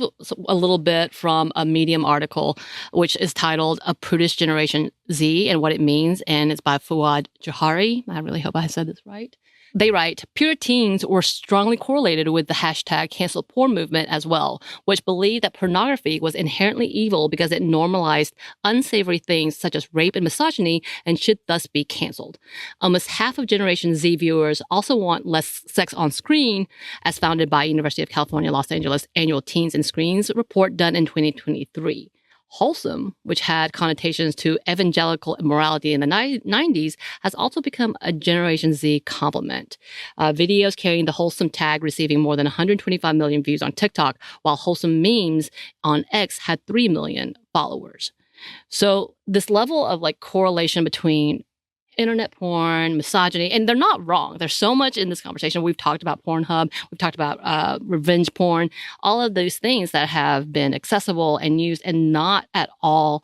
a little bit from a Medium article, which is titled A Prudish Generation Z and What It Means. And it's by Fuad Johari. I really hope I said this right. They write, pure teens were strongly correlated with the hashtag cancel porn movement as well, which believed that pornography was inherently evil because it normalized unsavory things such as rape and misogyny and should thus be canceled. Almost half of Generation Z viewers also want less sex on screen, as founded by University of California, Los Angeles annual Teens and Screens report done in 2023. Wholesome, which had connotations to evangelical immorality in the 90s, has also become a Generation Z compliment. Videos carrying the wholesome tag receiving more than 125 million views on TikTok, while wholesome memes on X had 3 million followers. So this level of like correlation between internet porn, misogyny, and they're not wrong. There's so much in this conversation. We've talked about Pornhub. We've talked about revenge porn, all of those things that have been accessible and used and not at all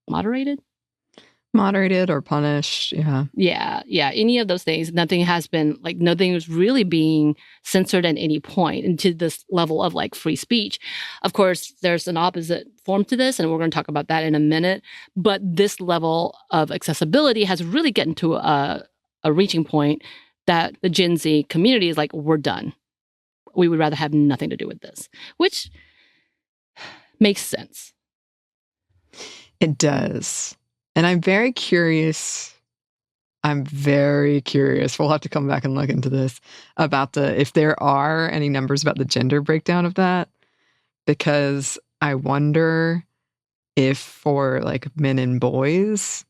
moderated or punished. Yeah. Any of those things. Nothing was really being censored at any point, and to this level of like free speech. Of course, there's an opposite form to this, and we're going to talk about that in a minute. But this level of accessibility has really gotten to a reaching point that the Gen Z community is like, we're done. We would rather have nothing to do with this, which makes sense. It does. And I'm very curious. We'll have to come back and look into this about if there are any numbers about the gender breakdown of that, because I wonder if for like men and boys,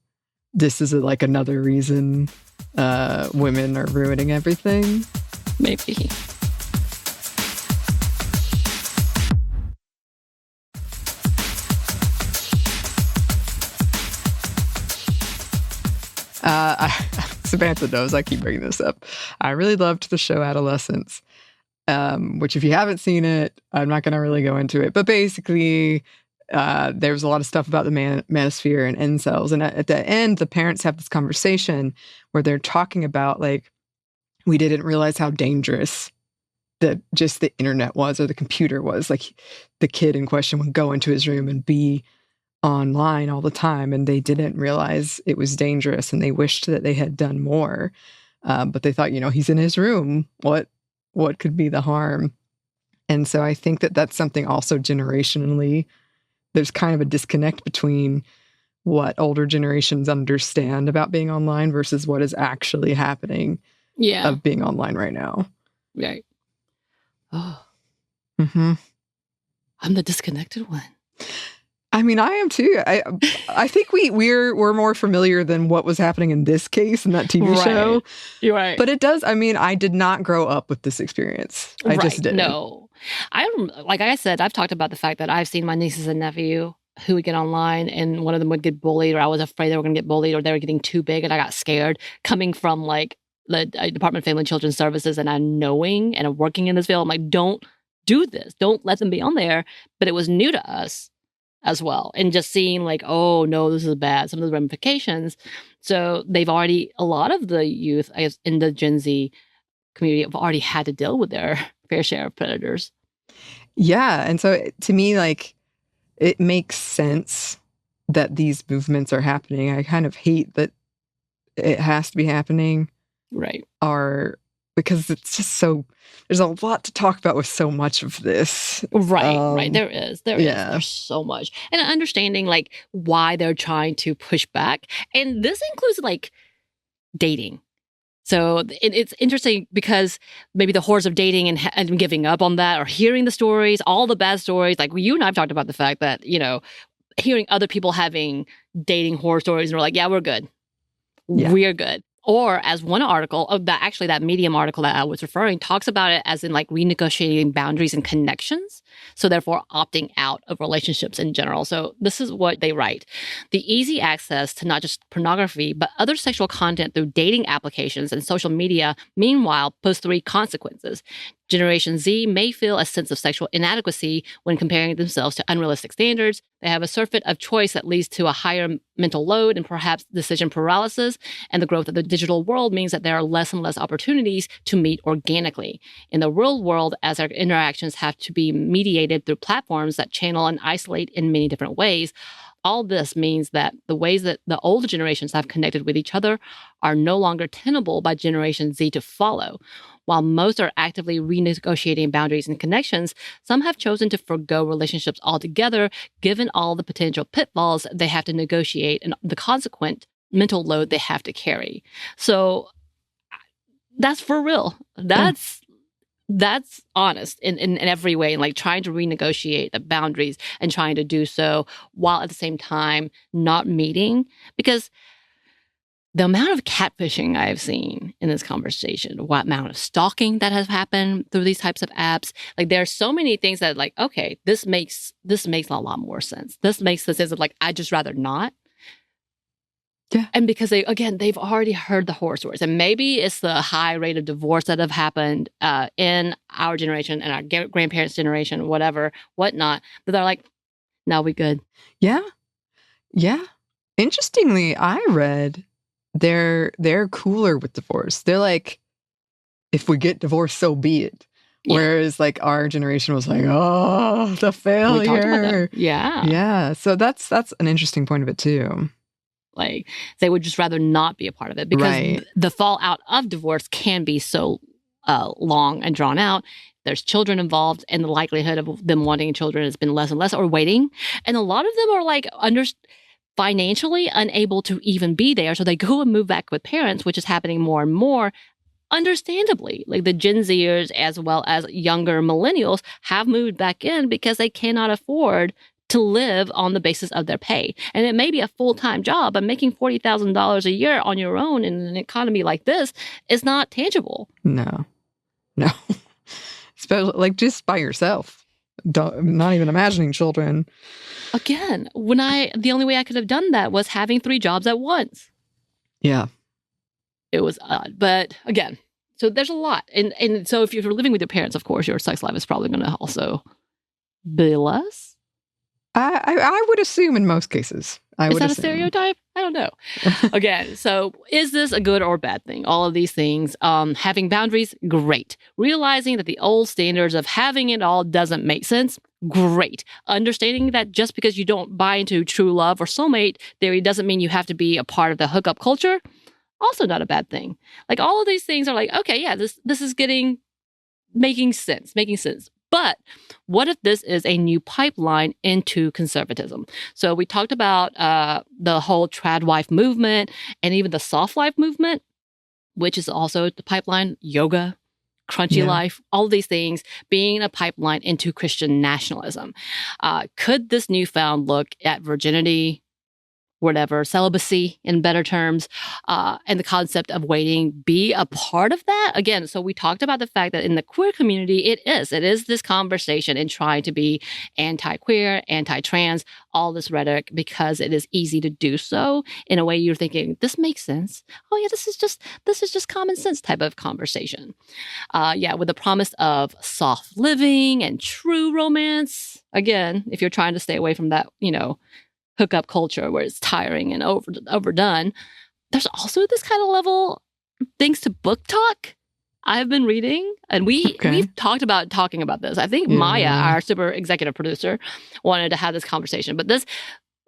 this is like another reason women are ruining everything. Maybe. Samantha knows I keep bringing this up. I really loved the show Adolescence, which if you haven't seen it, I'm not going to really go into it. But basically, there's a lot of stuff about the manosphere and incels. And at the end, the parents have this conversation where they're talking about, like, we didn't realize how dangerous that just the internet was, or the computer was. Like, the kid in question would go into his room and be online all the time, and they didn't realize it was dangerous, and they wished that they had done more. But they thought, he's in his room. What could be the harm? And so I think that that's something also generationally, there's kind of a disconnect between what older generations understand about being online versus what is actually happening of being online right now. Right. Oh. Mm-hmm. I'm the disconnected one. I mean, I am too. I think we're more familiar than what was happening in this case in that TV show. You're right. But it does. I mean, I did not grow up with this experience. I just didn't. No, like I said, I've talked about the fact that I've seen my nieces and nephew who would get online and one of them would get bullied, or I was afraid they were going to get bullied, or they were getting too big and I got scared, coming from like the Department of Family and Children's Services, and I'm knowing and I'm working in this field. I'm like, don't do this. Don't let them be on there. But it was new to us as well. And just seeing like, oh no, this is bad, some of the ramifications. So they've already, a lot of the youth, I guess, in the Gen Z community have already had to deal with their fair share of predators. Yeah. And so to me, like, it makes sense that these movements are happening. I kind of hate that it has to be happening. Right. Because it's just so, there's a lot to talk about with so much of this. Right. There is. There's so much. And understanding like why they're trying to push back. And this includes like dating. So it's interesting because maybe the horrors of dating and giving up on that, or hearing the stories, all the bad stories. Like you and I've talked about the fact that, you know, hearing other people having dating horror stories and we're like, yeah, we're good. Yeah. We're good. Or as one article, that Medium article that I was referring talks about it as in like renegotiating boundaries and connections. So therefore opting out of relationships in general. So this is what they write. The easy access to not just pornography, but other sexual content through dating applications and social media, meanwhile, pose 3 consequences. Generation Z may feel a sense of sexual inadequacy when comparing themselves to unrealistic standards. They have a surfeit of choice that leads to a higher mental load and perhaps decision paralysis. And the growth of the digital world means that there are less and less opportunities to meet organically. In the real world, as our interactions have to be mediated through platforms that channel and isolate in many different ways, all this means that the ways that the older generations have connected with each other are no longer tenable by Generation Z to follow. While most are actively renegotiating boundaries and connections, some have chosen to forgo relationships altogether, given all the potential pitfalls they have to negotiate and the consequent mental load they have to carry. So that's for real. That's honest in every way, and like trying to renegotiate the boundaries and trying to do so while at the same time not meeting. Because the amount of catfishing I've seen in this conversation, what amount of stalking that has happened through these types of apps, like there are so many things that like, okay, this makes a lot more sense. This makes the sense of like, I'd just rather not. Yeah. And because they've already heard the horror stories, and maybe it's the high rate of divorce that have happened in our generation and our grandparents' generation, whatnot, that they're like, now we good. Yeah. Yeah. Interestingly, I read they're cooler with divorce. They're like, if we get divorced, so be it. Yeah. Whereas like our generation was like, oh, the failure. We talked about that. Yeah. Yeah. So that's an interesting point of it too. Like they would just rather not be a part of it because the fallout of divorce can be so long and drawn out. There's children involved, and the likelihood of them wanting children has been less and less, or waiting. And a lot of them are like financially unable to even be there. So they go and move back with parents, which is happening more and more. Understandably, like the Gen Zers as well as younger millennials have moved back in because they cannot afford to live on the basis of their pay. And it may be a full-time job, but making $40,000 a year on your own in an economy like this is not tangible. No. Especially like just by yourself. Not even imagining children. Again, the only way I could have done that was having 3 jobs at once. Yeah. It was odd. But again, so there's a lot. And so if you're living with your parents, of course, your sex life is probably going to also be less. I would assume in most cases. Is that a stereotype? I don't know. Again, so is this a good or bad thing? All of these things. Having boundaries, great. Realizing that the old standards of having it all doesn't make sense, great. Understanding that just because you don't buy into true love or soulmate theory doesn't mean you have to be a part of the hookup culture, also not a bad thing. Like all of these things are like, okay, yeah, this is making sense. But what if this is a new pipeline into conservatism? So we talked about the whole trad wife movement and even the soft life movement, which is also the pipeline, yoga, crunchy life, all of these things being a pipeline into Christian nationalism. Could this newfound look at virginity, whatever, celibacy in better terms, and the concept of waiting be a part of that? Again, so we talked about the fact that in the queer community, it is this conversation in trying to be anti-queer, anti-trans, all this rhetoric, because it is easy to do so in a way you're thinking, this makes sense. Oh yeah, this is just common sense type of conversation. With the promise of soft living and true romance. Again, if you're trying to stay away from that, hookup culture where it's tiring and overdone. There's also this kind of level, thanks to book talk I've been reading, and we've talking about this. I think Maya, our super executive producer, wanted to have this conversation, but this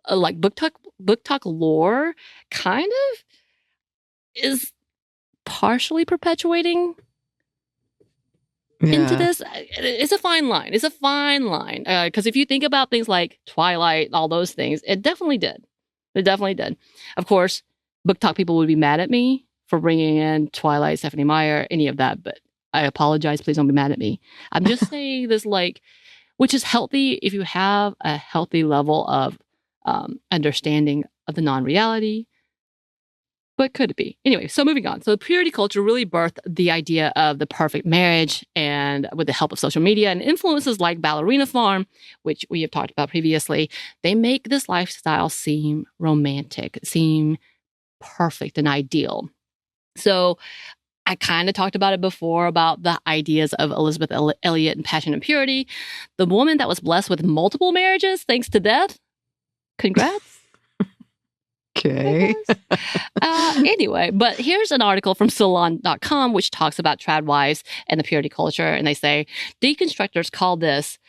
like book talk lore kind of is partially perpetuating into this. It's a fine line. Because if you think about things like Twilight, all those things, it definitely did. Of course, book talk people would be mad at me for bringing in Twilight, Stephenie Meyer, any of that, but I apologize. Please don't be mad at me. I'm just saying this, which is healthy if you have a healthy level of understanding of the non-reality. But could it be? Anyway, so moving on. So the purity culture really birthed the idea of the perfect marriage, and with the help of social media and influences like Ballerina Farm, which we have talked about previously, they make this lifestyle seem romantic, seem perfect and ideal. So I kind of talked about it before, about the ideas of Elizabeth Elliot and Passion and Purity. The woman that was blessed with multiple marriages thanks to death. Congrats. Okay. Anyway, but here's an article from Salon.com which talks about trad wives and the purity culture. And they say, deconstructors call this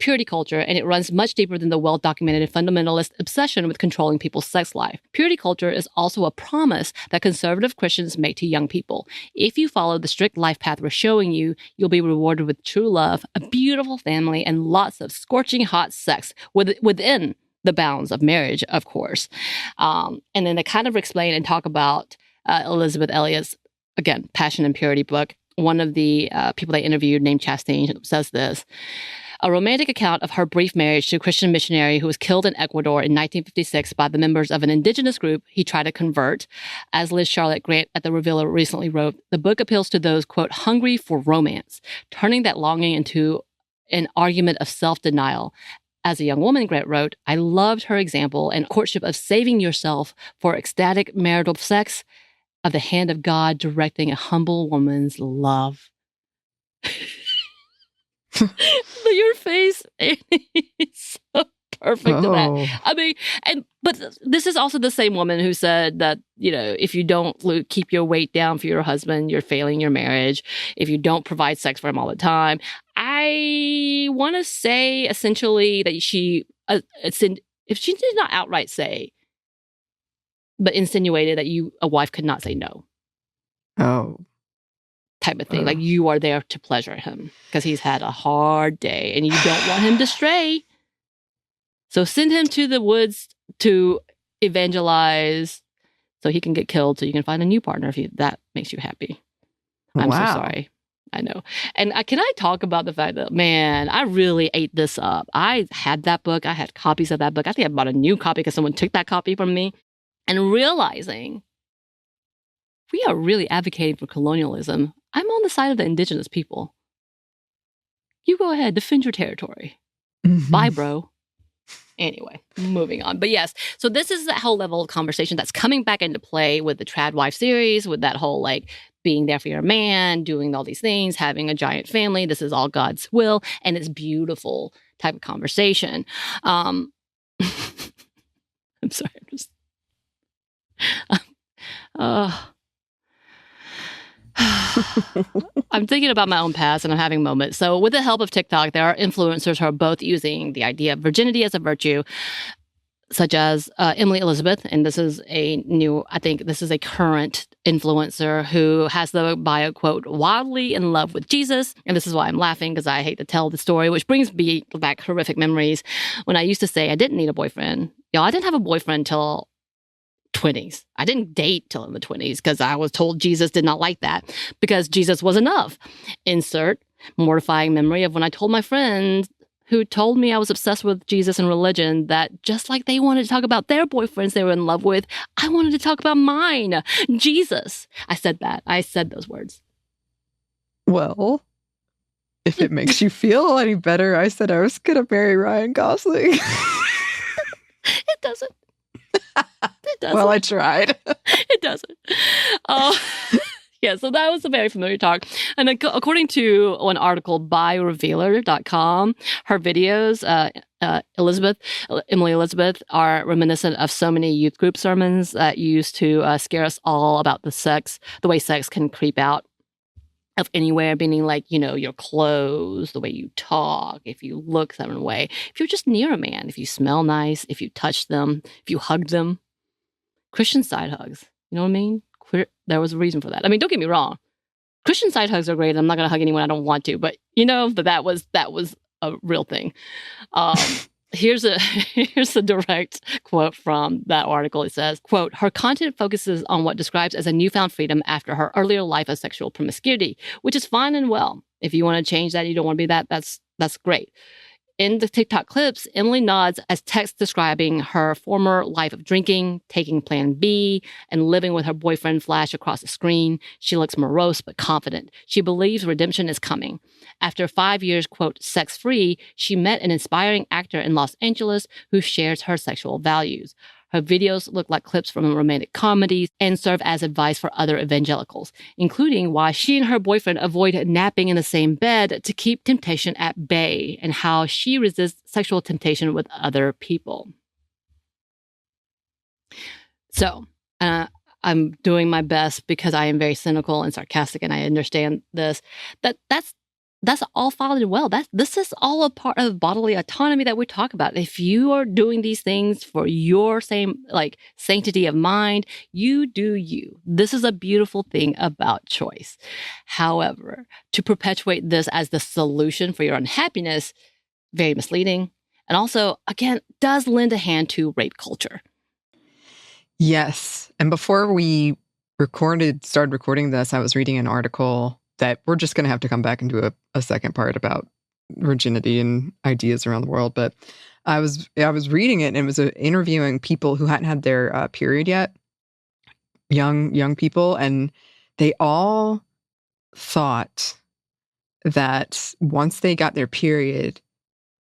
purity culture, and it runs much deeper than the well-documented fundamentalist obsession with controlling people's sex life. Purity culture is also a promise that conservative Christians make to young people. If you follow the strict life path we're showing you, you'll be rewarded with true love, a beautiful family, and lots of scorching hot sex within the bounds of marriage, of course. And then they kind of explain and talk about Elizabeth Elliot's, again, Passion and Purity book. One of the people they interviewed, named Chastain, says this: a romantic account of her brief marriage to a Christian missionary who was killed in Ecuador in 1956 by the members of an indigenous group he tried to convert. As Liz Charlotte Grant at the Revealer recently wrote, the book appeals to those, quote, hungry for romance, turning that longing into an argument of self-denial. As a young woman, Grant wrote, I loved her example and courtship of saving yourself for ecstatic marital sex, of the hand of God directing a humble woman's love. Your face is so perfect to that. I mean, but this is also the same woman who said that, if you don't keep your weight down for your husband, you're failing your marriage. If you don't provide sex for him all the time. I want to say essentially that if she did not outright say, but insinuated that a wife could not say no. Oh. Type of thing. Like, you are there to pleasure him because he's had a hard day and you don't want him to stray. So send him to the woods to evangelize so he can get killed so you can find a new partner if that makes you happy. I'm so sorry. I know. And can I talk about the fact that, man, I really ate this up. I had that book. I had copies of that book. I think I bought a new copy because someone took that copy from me. And realizing we are really advocating for colonialism. I'm on the side of the indigenous people. You go ahead, defend your territory. Mm-hmm. Bye, bro. Anyway, moving on. But yes, so this is that whole level of conversation that's coming back into play with the Trad Wife series, with that whole being there for your man, doing all these things, having a giant family. This is all God's will, and it's beautiful type of conversation. I'm sorry, I'm just... I'm thinking about my own past and I'm having moments. So with the help of TikTok, there are influencers who are both using the idea of virginity as a virtue, such as Emily Elizabeth. And this is this is a current influencer who has the bio quote, wildly in love with Jesus. And this is why I'm laughing, because I hate to tell the story, which brings me back horrific memories when I used to say I didn't need a boyfriend. I didn't have a boyfriend till 20s. I didn't date till in the 20s because I was told Jesus did not like that because Jesus was enough. Insert mortifying memory of when I told my friends who told me I was obsessed with Jesus and religion that just like they wanted to talk about their boyfriends they were in love with, I wanted to talk about mine, Jesus. I said that. I said those words. Well, if it makes you feel any better, I said I was going to marry Ryan Gosling. It doesn't. It doesn't. Well, I tried. It doesn't. Yeah, so that was a very familiar talk. And according to an article by Revealer.com, her videos, Emily Elizabeth, are reminiscent of so many youth group sermons that used to scare us all about the way sex can creep out of anywhere, meaning like, your clothes, the way you talk, if you look some way, if you're just near a man, if you smell nice, if you touch them, if you hug them. Christian side hugs, you know what I mean? There was a reason for that. I mean, don't get me wrong. Christian side hugs are great. I'm not going to hug anyone I don't want to, but that was a real thing. Here's a direct quote from that article. It says, quote, her content focuses on what describes as a newfound freedom after her earlier life of sexual promiscuity, which is fine and well. If you want to change that, you don't want to be that, that's great. In the TikTok clips, Emily nods as text describing her former life of drinking, taking Plan B, and living with her boyfriend flash across the screen. She looks morose but confident. She believes redemption is coming. After 5 years, quote, sex-free, she met an inspiring actor in Los Angeles who shares her sexual values. Her videos look like clips from romantic comedies and serve as advice for other evangelicals, including why she and her boyfriend avoid napping in the same bed to keep temptation at bay and how she resists sexual temptation with other people. So, I'm doing my best because I am very cynical and sarcastic and I understand this. That's all fine and well. This is all a part of bodily autonomy that we talk about. If you are doing these things for your sanctity of mind, you do you. This is a beautiful thing about choice. However, to perpetuate this as the solution for your unhappiness, very misleading. And also, again, does lend a hand to rape culture. Yes. And before we started recording this, I was reading an article that we're just going to have to come back and do a second part about virginity and ideas around the world. But I was reading it, and it was interviewing people who hadn't had their period yet, young people, and they all thought that once they got their period,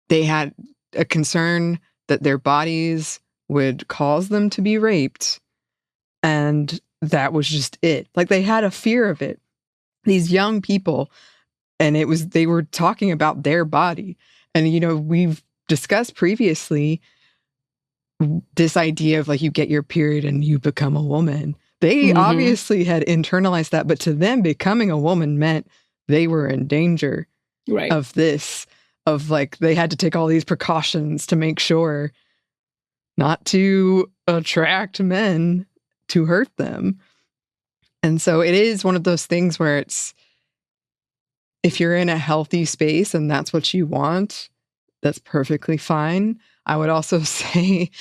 they had a concern that their bodies would cause them to be raped, and that was just it. Like, they had a fear of it. These young people, and they were talking about their body. And, we've discussed previously this idea of like you get your period and you become a woman. They obviously had internalized that, but to them, becoming a woman meant they were in danger of this, of like they had to take all these precautions to make sure not to attract men to hurt them. And so it is one of those things where if you're in a healthy space and that's what you want, that's perfectly fine. I would also say,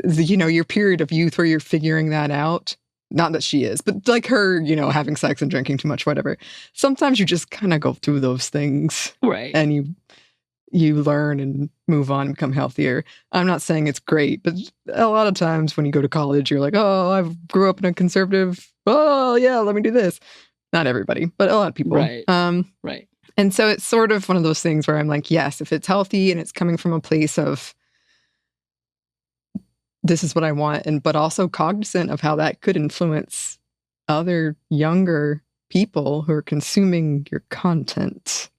your period of youth where you're figuring that out, not that she is, but like her, having sex and drinking too much, whatever. Sometimes you just kind of go through those things. Right. And you learn and move on and become healthier. I'm not saying it's great, but a lot of times when you go to college, you're like, oh, I grew up in a conservative, oh yeah, let me do this. Not everybody, but a lot of people. Right. Right. And so it's sort of one of those things where I'm like, yes, if it's healthy and it's coming from a place of this is what I want, but also cognizant of how that could influence other younger people who are consuming your content.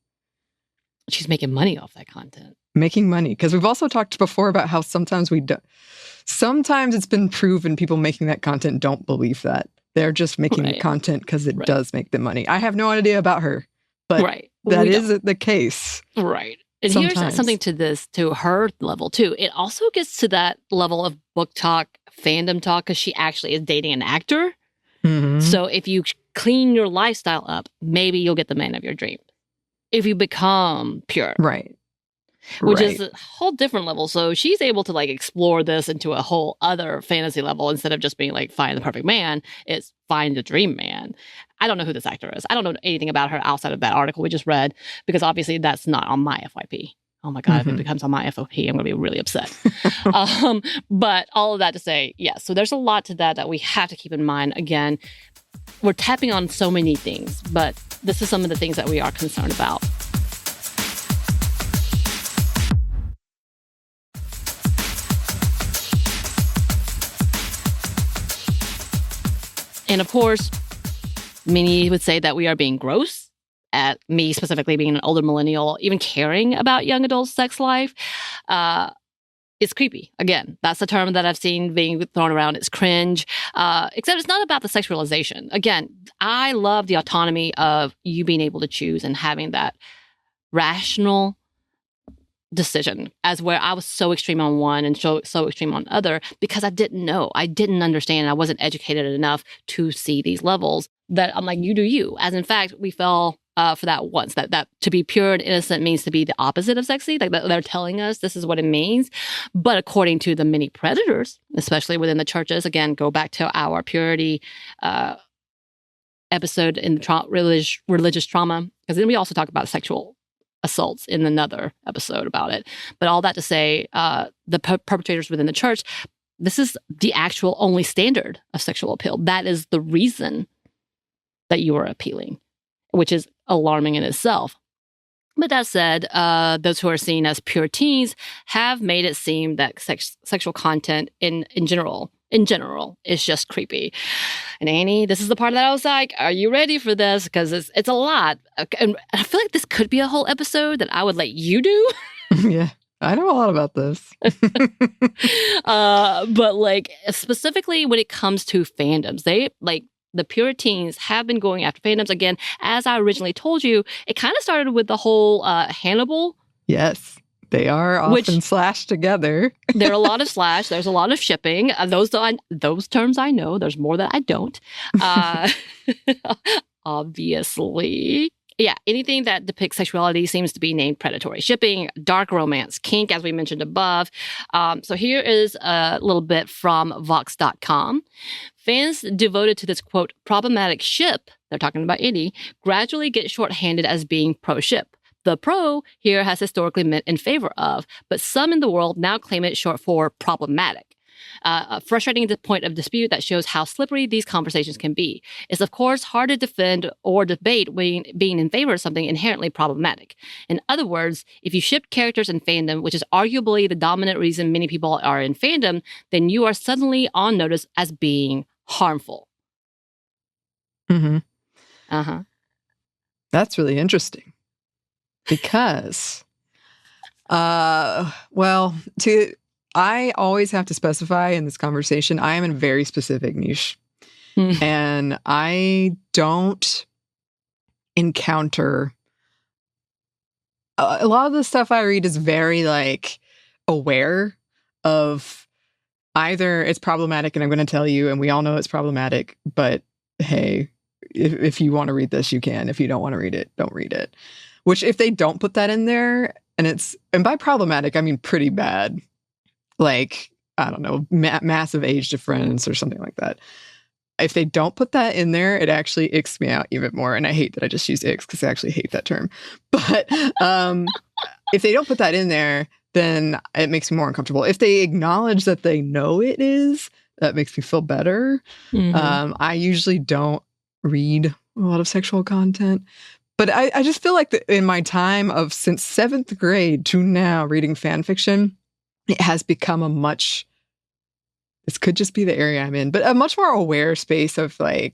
She's making money off that content. Making money. Because we've also talked before about how sometimes it's been proven people making that content don't believe that. They're just making the content because it does make them money. I have no idea about her, but that is the case. Right. And sometimes. Here's something to her level too. It also gets to that level of book talk, fandom talk, because she actually is dating an actor. Mm-hmm. So if you clean your lifestyle up, maybe you'll get the man of your dreams. If you become pure. Right. which is a whole different level. So she's able to like explore this into a whole other fantasy level instead of just being like, find the perfect man. It's find the dream man. I don't know who this actor is. I don't know anything about her outside of that article we just read, because obviously that's not on my FYP. Oh my God, if it becomes on my FOP, I'm going to be really upset. But all of that to say, yes. So there's a lot to that we have to keep in mind. Again, we're tapping on so many things, but this is some of the things that we are concerned about. And of course, many would say that we are being gross. At me specifically being an older millennial, even caring about young adults' sex life, it's creepy. Again, that's the term that I've seen being thrown around. It's cringe, except it's not about the sexualization. Again, I love the autonomy of you being able to choose and having that rational decision, as where I was so extreme on one and so extreme on other because I didn't know. I didn't understand. I wasn't educated enough to see these levels that I'm like, you do you. As in fact, we fell for that once, that to be pure and innocent means to be the opposite of sexy. Like they're telling us this is what it means. But according to the many predators, especially within the churches, again, go back to our purity episode in the religious trauma, because then we also talk about sexual assaults in another episode about it. But all that to say, the perpetrators within the church, this is the actual only standard of sexual appeal. That is the reason that you are appealing, which is alarming in itself. But that said, those who are seen as pure teens have made it seem that sexual content in general is just creepy. And Anney, this is the part that I was like, are you ready for this? Because it's a lot. And I feel like this could be a whole episode that I would let you do. Yeah, I know a lot about this. But like specifically when it comes to fandoms, the Puritans have been going after fandoms. Again, as I originally told you, it kind of started with the whole Hannibal. Yes, they are often slashed together. There are a lot of slash. There's a lot of shipping. Those terms I know. There's more that I don't. Obviously. Yeah, anything that depicts sexuality seems to be named predatory. Shipping, dark romance, kink, as we mentioned above. So here is a little bit from Vox.com. Fans devoted to this, quote, problematic ship, they're talking about Anney, gradually get shorthanded as being pro-ship. The pro here has historically meant in favor of, but some in the world now claim it short for problematic. Frustrating the point of dispute that shows how slippery these conversations can be. It's, of course, hard to defend or debate being in favor of something inherently problematic. In other words, if you ship characters in fandom, which is arguably the dominant reason many people are in fandom, then you are suddenly on notice as being harmful. Mm-hmm. Uh-huh. That's really interesting. Because, I always have to specify in this conversation, I am in a very specific niche. And I don't encounter... a lot of the stuff I read is very, aware of either it's problematic and I'm going to tell you, and we all know it's problematic, but hey, if you want to read this, you can. If you don't want to read it, don't read it. Which if they don't put that in there, and by problematic, I mean pretty bad. Like, I don't know, massive age difference or something like that. If they don't put that in there, it actually icks me out even more. And I hate that I just use icks because I actually hate that term. But if they don't put that in there, then it makes me more uncomfortable. If they acknowledge that they know it is, that makes me feel better. Mm-hmm. I usually don't read a lot of sexual content. But I just feel like in my time of since 7th grade to now reading fan fiction, it has become this could just be the area I'm in, but a much more aware space of I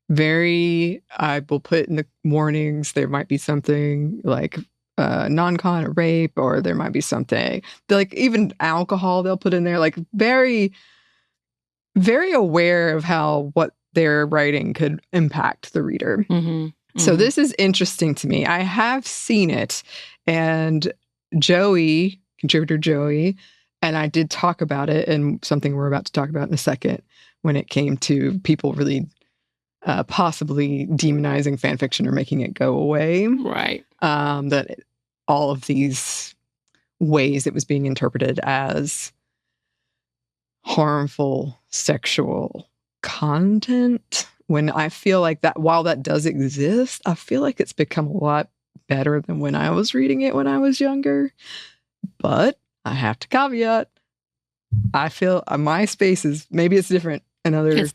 will put in the warnings, there might be something like non-con or rape, or there might be something even alcohol they'll put in there, very, very aware of how what they're writing could impact the reader. Mm-hmm. So this is interesting to me. I have seen it, and contributor Joey, and I did talk about it, and something we're about to talk about in a second, when it came to people really possibly demonizing fan fiction or making it go away. Right. That all of these ways it was being interpreted as harmful sexual content, when I feel like that while that does exist, I feel like it's become a lot better than when I was reading it when I was younger. But I have to caveat, I feel my space is, maybe it's different in other areas.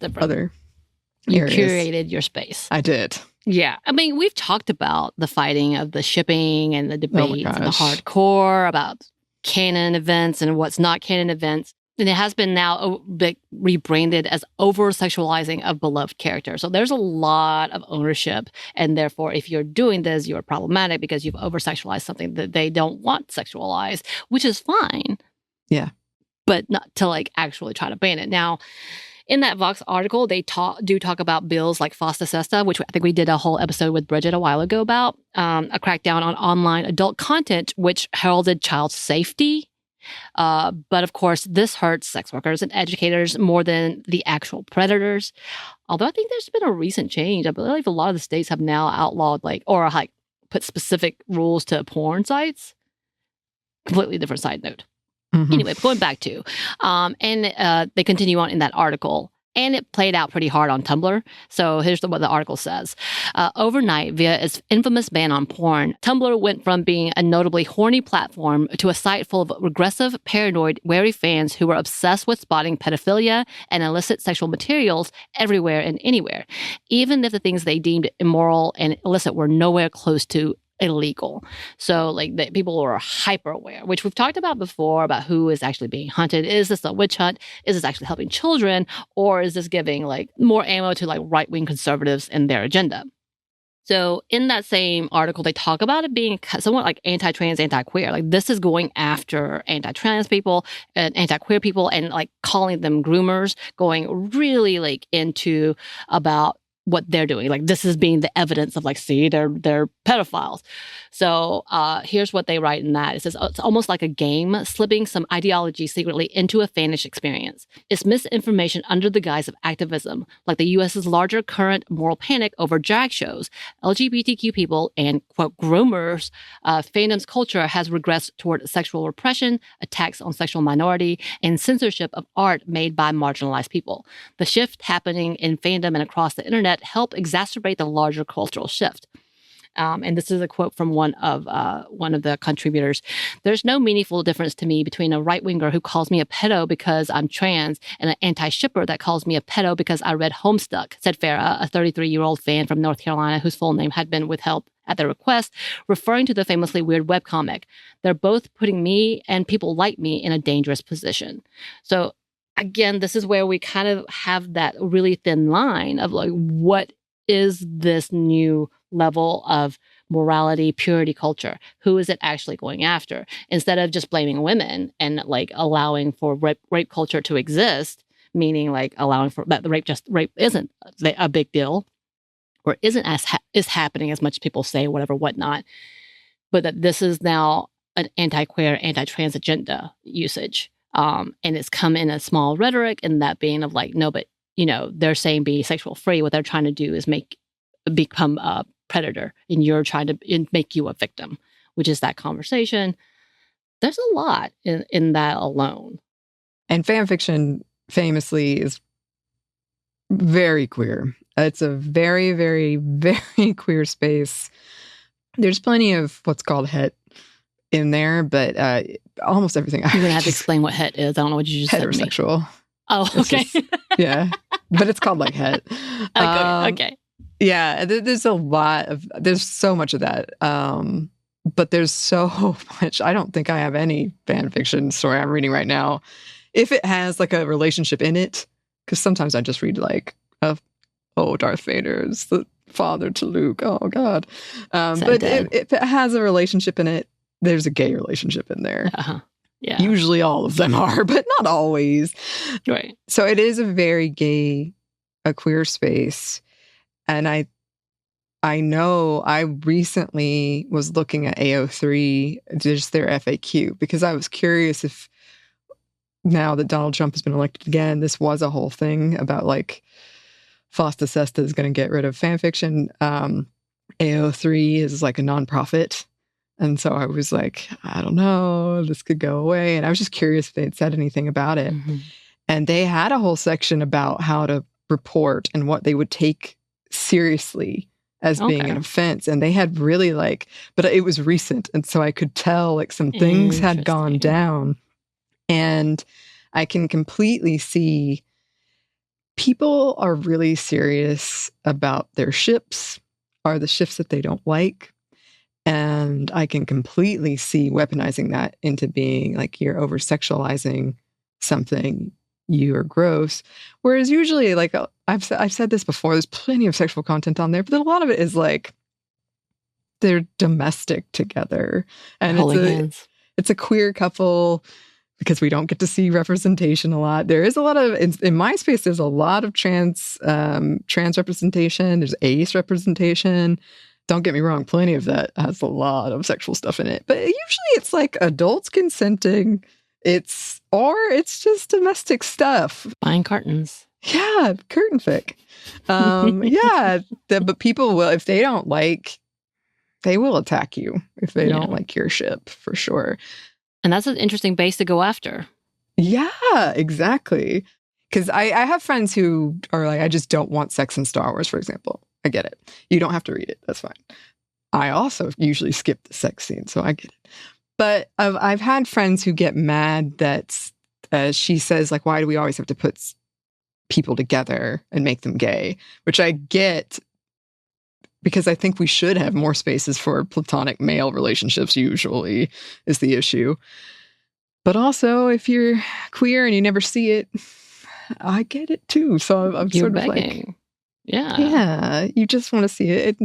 You curated your space. I did. Yeah. I mean, we've talked about the fighting of the shipping and the debates and the hardcore about canon events and what's not canon events. And it has been now rebranded as over-sexualizing of beloved characters. So there's a lot of ownership. And therefore, if you're doing this, you're problematic because you've over-sexualized something that they don't want sexualized, which is fine. Yeah. But not to like actually try to ban it. Now, in that Vox article, they do talk about bills like FOSTA SESTA, which I think we did a whole episode with Bridget a while ago about, a crackdown on online adult content, which heralded child safety. But of course, this hurts sex workers and educators more than the actual predators. Although I think there's been a recent change. I believe a lot of the states have now outlawed put specific rules to porn sites. Completely different side note. Mm-hmm. Anyway, going back to, they continue on in that article. And it played out pretty hard on Tumblr. So here's what the article says. Overnight, via its infamous ban on porn, Tumblr went from being a notably horny platform to a site full of regressive, paranoid, wary fans who were obsessed with spotting pedophilia and illicit sexual materials everywhere and anywhere, even if the things they deemed immoral and illicit were nowhere close to illegal. So people were hyper aware, which we've talked about before, about who is actually being hunted. Is this a witch hunt? Is this actually helping children? Or is this giving more ammo to right-wing conservatives and their agenda? So in that same article, they talk about it being somewhat anti-trans, anti-queer. This is going after anti-trans people and anti-queer people and calling them groomers, going really into about what they're doing. This is being the evidence of see, they're pedophiles. So here's what they write in that. It says, it's almost like a game, slipping some ideology secretly into a fanish experience. It's misinformation under the guise of activism, like the U.S.'s larger current moral panic over drag shows, LGBTQ people, and, quote, groomers. Fandom's culture has regressed toward sexual repression, attacks on sexual minority, and censorship of art made by marginalized people. The shift happening in fandom and across the internet help exacerbate the larger cultural shift. And this is a quote from one of the contributors. There's no meaningful difference to me between a right-winger who calls me a pedo because I'm trans and an anti-shipper that calls me a pedo because I read Homestuck, said Farah, a 33-year-old fan from North Carolina whose full name had been withheld at their request, referring to the famously weird webcomic. They're both putting me and people like me in a dangerous position. So again, this is where we kind of have that really thin line of what is this new level of morality, purity culture? Who is it actually going after? Instead of just blaming women and allowing for rape culture to exist, meaning allowing for that the rape isn't a big deal or isn't is happening as much as people say, whatever, whatnot, but that this is now an anti-queer, anti-trans agenda usage. And it's come in a small rhetoric, and that being of no, but they're saying be sexual free. What they're trying to do is become a predator, and you're trying to make you a victim, which is that conversation. There's a lot in that alone. And fan fiction famously is very queer. It's a very, very, very queer space. There's plenty of what's called het in there, but almost everything. You're gonna have to explain what het is. I don't know what you just said to me. Heterosexual. Oh, okay. Yeah, but it's called het. Okay. Yeah, there's so much of that. But there's so much. I don't think I have any fan fiction story I'm reading right now. If it has a relationship in it, because sometimes I just read Darth Vader is the father to Luke. Oh God. But if it has a relationship in it, there's a gay relationship in there. Uh-huh. Yeah. Usually all of them are, but not always. Right. So it is a very a queer space. And I know I recently was looking at AO3, just their FAQ, because I was curious if now that Donald Trump has been elected again, this was a whole thing about FOSTA SESTA is going to get rid of fan fiction. AO3 is a nonprofit And so I was like, I don't know, this could go away. And I was just curious if they had said anything about it. Mhm. And they had a whole section about how to report and what they would take seriously as being Okay. an offense. And they had really but it was recent. And so I could tell some things had gone Interesting. down. And I can completely see people are really serious about their ships, are the ships that they don't like. And I can completely see weaponizing that into being like you're over sexualizing something, you are gross. Whereas usually, I've said this before, there's plenty of sexual content on there, but a lot of it is like they're domestic together, and Holding hands. it's a queer couple because we don't get to see representation a lot. There is a lot of in my space. There's a lot of trans representation. There's ace representation. Don't get me wrong, plenty of that has a lot of sexual stuff in it. But usually it's like adults consenting. It's just domestic stuff. Buying cartons. Yeah, curtain fic. But people will, if they don't like, they will attack you if they don't like your ship, for sure. And that's an interesting base to go after. Yeah, exactly. Because I have friends who are like, I just don't want sex in Star Wars, for example. I get it. You don't have to read it. That's fine. I also usually skip the sex scene, so I get it. But I've had friends who get mad that she says, like, why do we always have to put people together and make them gay? Which I get, because I think we should have more spaces for platonic male relationships, usually, is the issue. But also, if you're queer and you never see it, I get it too. So I'm You're sort of begging. like, yeah, you just want to see it.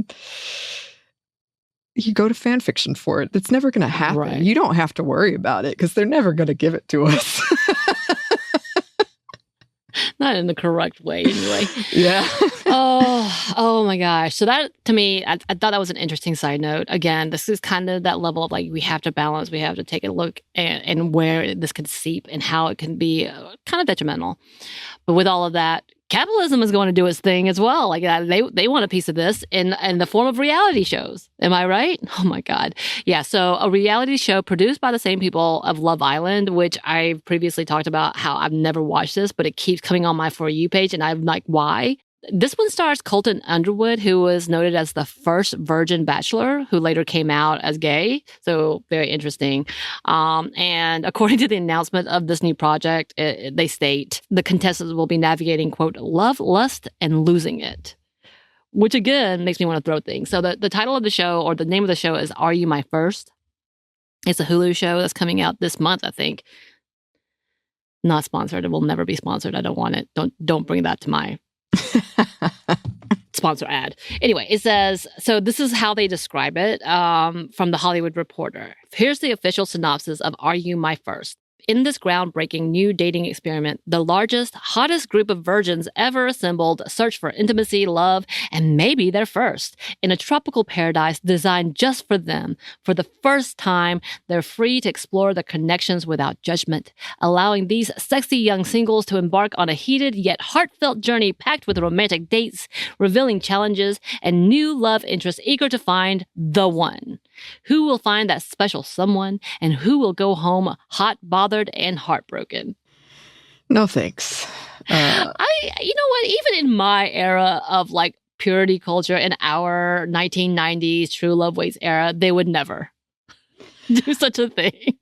You go to fan fiction for it. It's never going to happen. Right. You don't have to worry about it because they're never going to give it to us. Not in the correct way, anyway. Yeah. Oh my gosh. So that, to me, I thought that was an interesting side note. Again, this is kind of that level of like, we have to balance, we have to take a look and where this could seep and how it can be kind of detrimental. But with all of that, capitalism is going to do its thing as well. Like they want a piece of this in the form of reality shows. Am I right? Oh my God. Yeah. So a reality show produced by the same people of Love Island, which I previously talked about how I've never watched this, but it keeps coming on my For You page. And I'm like, why? This one stars Colton Underwood, who was noted as the first virgin bachelor, who later came out as gay. So very interesting. And according to the announcement of this new project, they state the contestants will be navigating, quote, love, lust, and losing it. Which again makes me want to throw things. So the title of the show, or the name of the show, is Are You My First? It's a Hulu show that's coming out this month, I think. Not sponsored. It will never be sponsored. I don't want it. Don't bring that to my sponsor ad. Anyway, it says, so this is how they describe it from The Hollywood Reporter. Here's the official synopsis of Are You My First? In this groundbreaking new dating experiment, the largest, hottest group of virgins ever assembled search for intimacy, love, and maybe their first in a tropical paradise designed just for them. For the first time, they're free to explore their connections without judgment, allowing these sexy young singles to embark on a heated yet heartfelt journey packed with romantic dates, revealing challenges, and new love interests eager to find the one. Who will find that special someone, and who will go home hot, bothered, and heartbroken? No thanks. You know what? Even in my era of like purity culture, in our 1990s True Love Waits era, they would never do such a thing.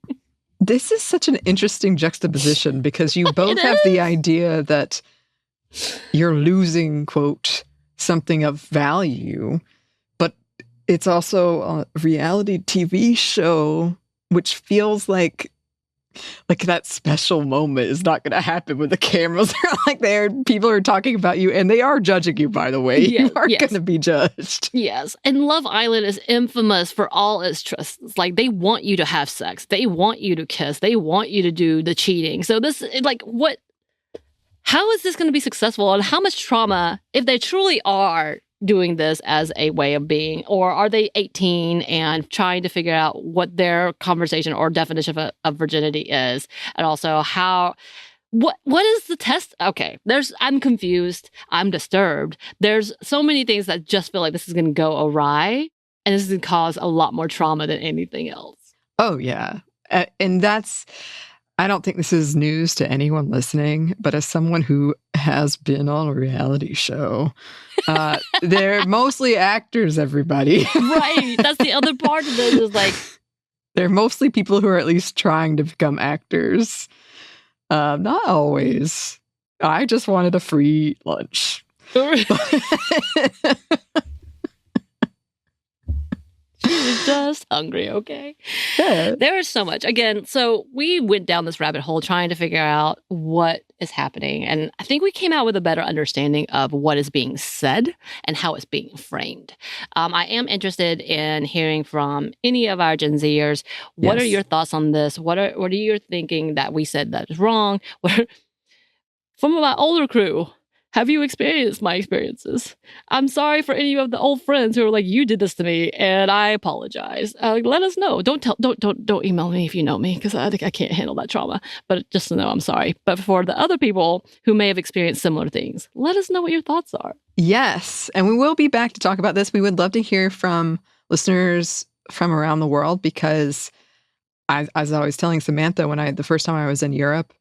This is such an interesting juxtaposition because you both have the idea that you're losing, quote, something of value, but it's also a reality TV show, which feels like that special moment is not going to happen when the cameras are like there. People are talking about you, and they are judging you, by the way. Yes, you are going to be judged. Yes. And Love Island is infamous for all its twists. Like, they want you to have sex. They want you to kiss. They want you to do the cheating. So this, like, how is this going to be successful? And how much trauma, if they truly are doing this as a way of being, or are they 18 and trying to figure out what their conversation or definition of virginity is? And also what is the test? Okay, I'm confused. I'm disturbed. There's so many things that just feel like this is going to go awry. And this can cause a lot more trauma than anything else. Oh, yeah. And I don't think this is news to anyone listening, but as someone who has been on a reality show, they're mostly actors, everybody. Right. That's the other part of this is like... They're mostly people who are at least trying to become actors. Not always. I just wanted a free lunch. She's just hungry, okay? Yeah. There is so much. Again, so we went down this rabbit hole trying to figure out what is happening. And I think we came out with a better understanding of what is being said and how it's being framed. I am interested in hearing from any of our Gen Zers. What are your thoughts on this? What are you thinking that we said that is wrong? From my older crew, have you experienced my experiences? I'm sorry for any of the old friends who are like, you did this to me, and I apologize. Let us know. Don't email me if you know me, because I think I can't handle that trauma. But just to know, I'm sorry. But for the other people who may have experienced similar things, let us know what your thoughts are. Yes, and we will be back to talk about this. We would love to hear from listeners from around the world, because as I was telling Samantha the first time I was in Europe,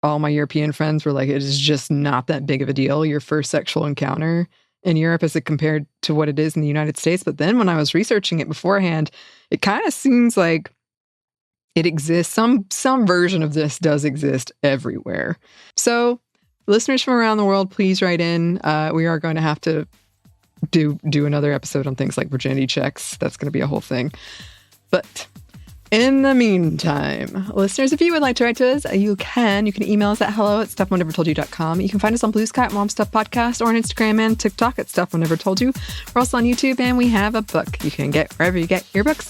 all my European friends were like, it is just not that big of a deal, your first sexual encounter in Europe as it compared to what it is in the United States. But then when I was researching it beforehand, it kind of seems like it exists. Some version of this does exist everywhere. So listeners from around the world, please write in. We are going to have to do another episode on things like virginity checks. That's going to be a whole thing. But in the meantime, listeners, if you would like to write to us, you can email us at hello@stuffmonevertoldyou.com. You can find us on Blue Sky at Mom Stuff Podcast, or on Instagram and TikTok at Stuff One Never Told You. We're also on YouTube, and we have a book you can get wherever you get your books.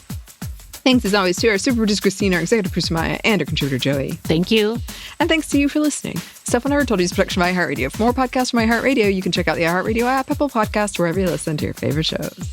Thanks as always to our super producer Christine, our executive producer Maya, and our contributor Joey. Thank you. And thanks to you for listening. Stuff One Never Told You is a production of iHeartRadio. For more podcasts from iHeartRadio, you can check out the iHeartRadio app, Apple Podcasts, wherever you listen to your favorite shows.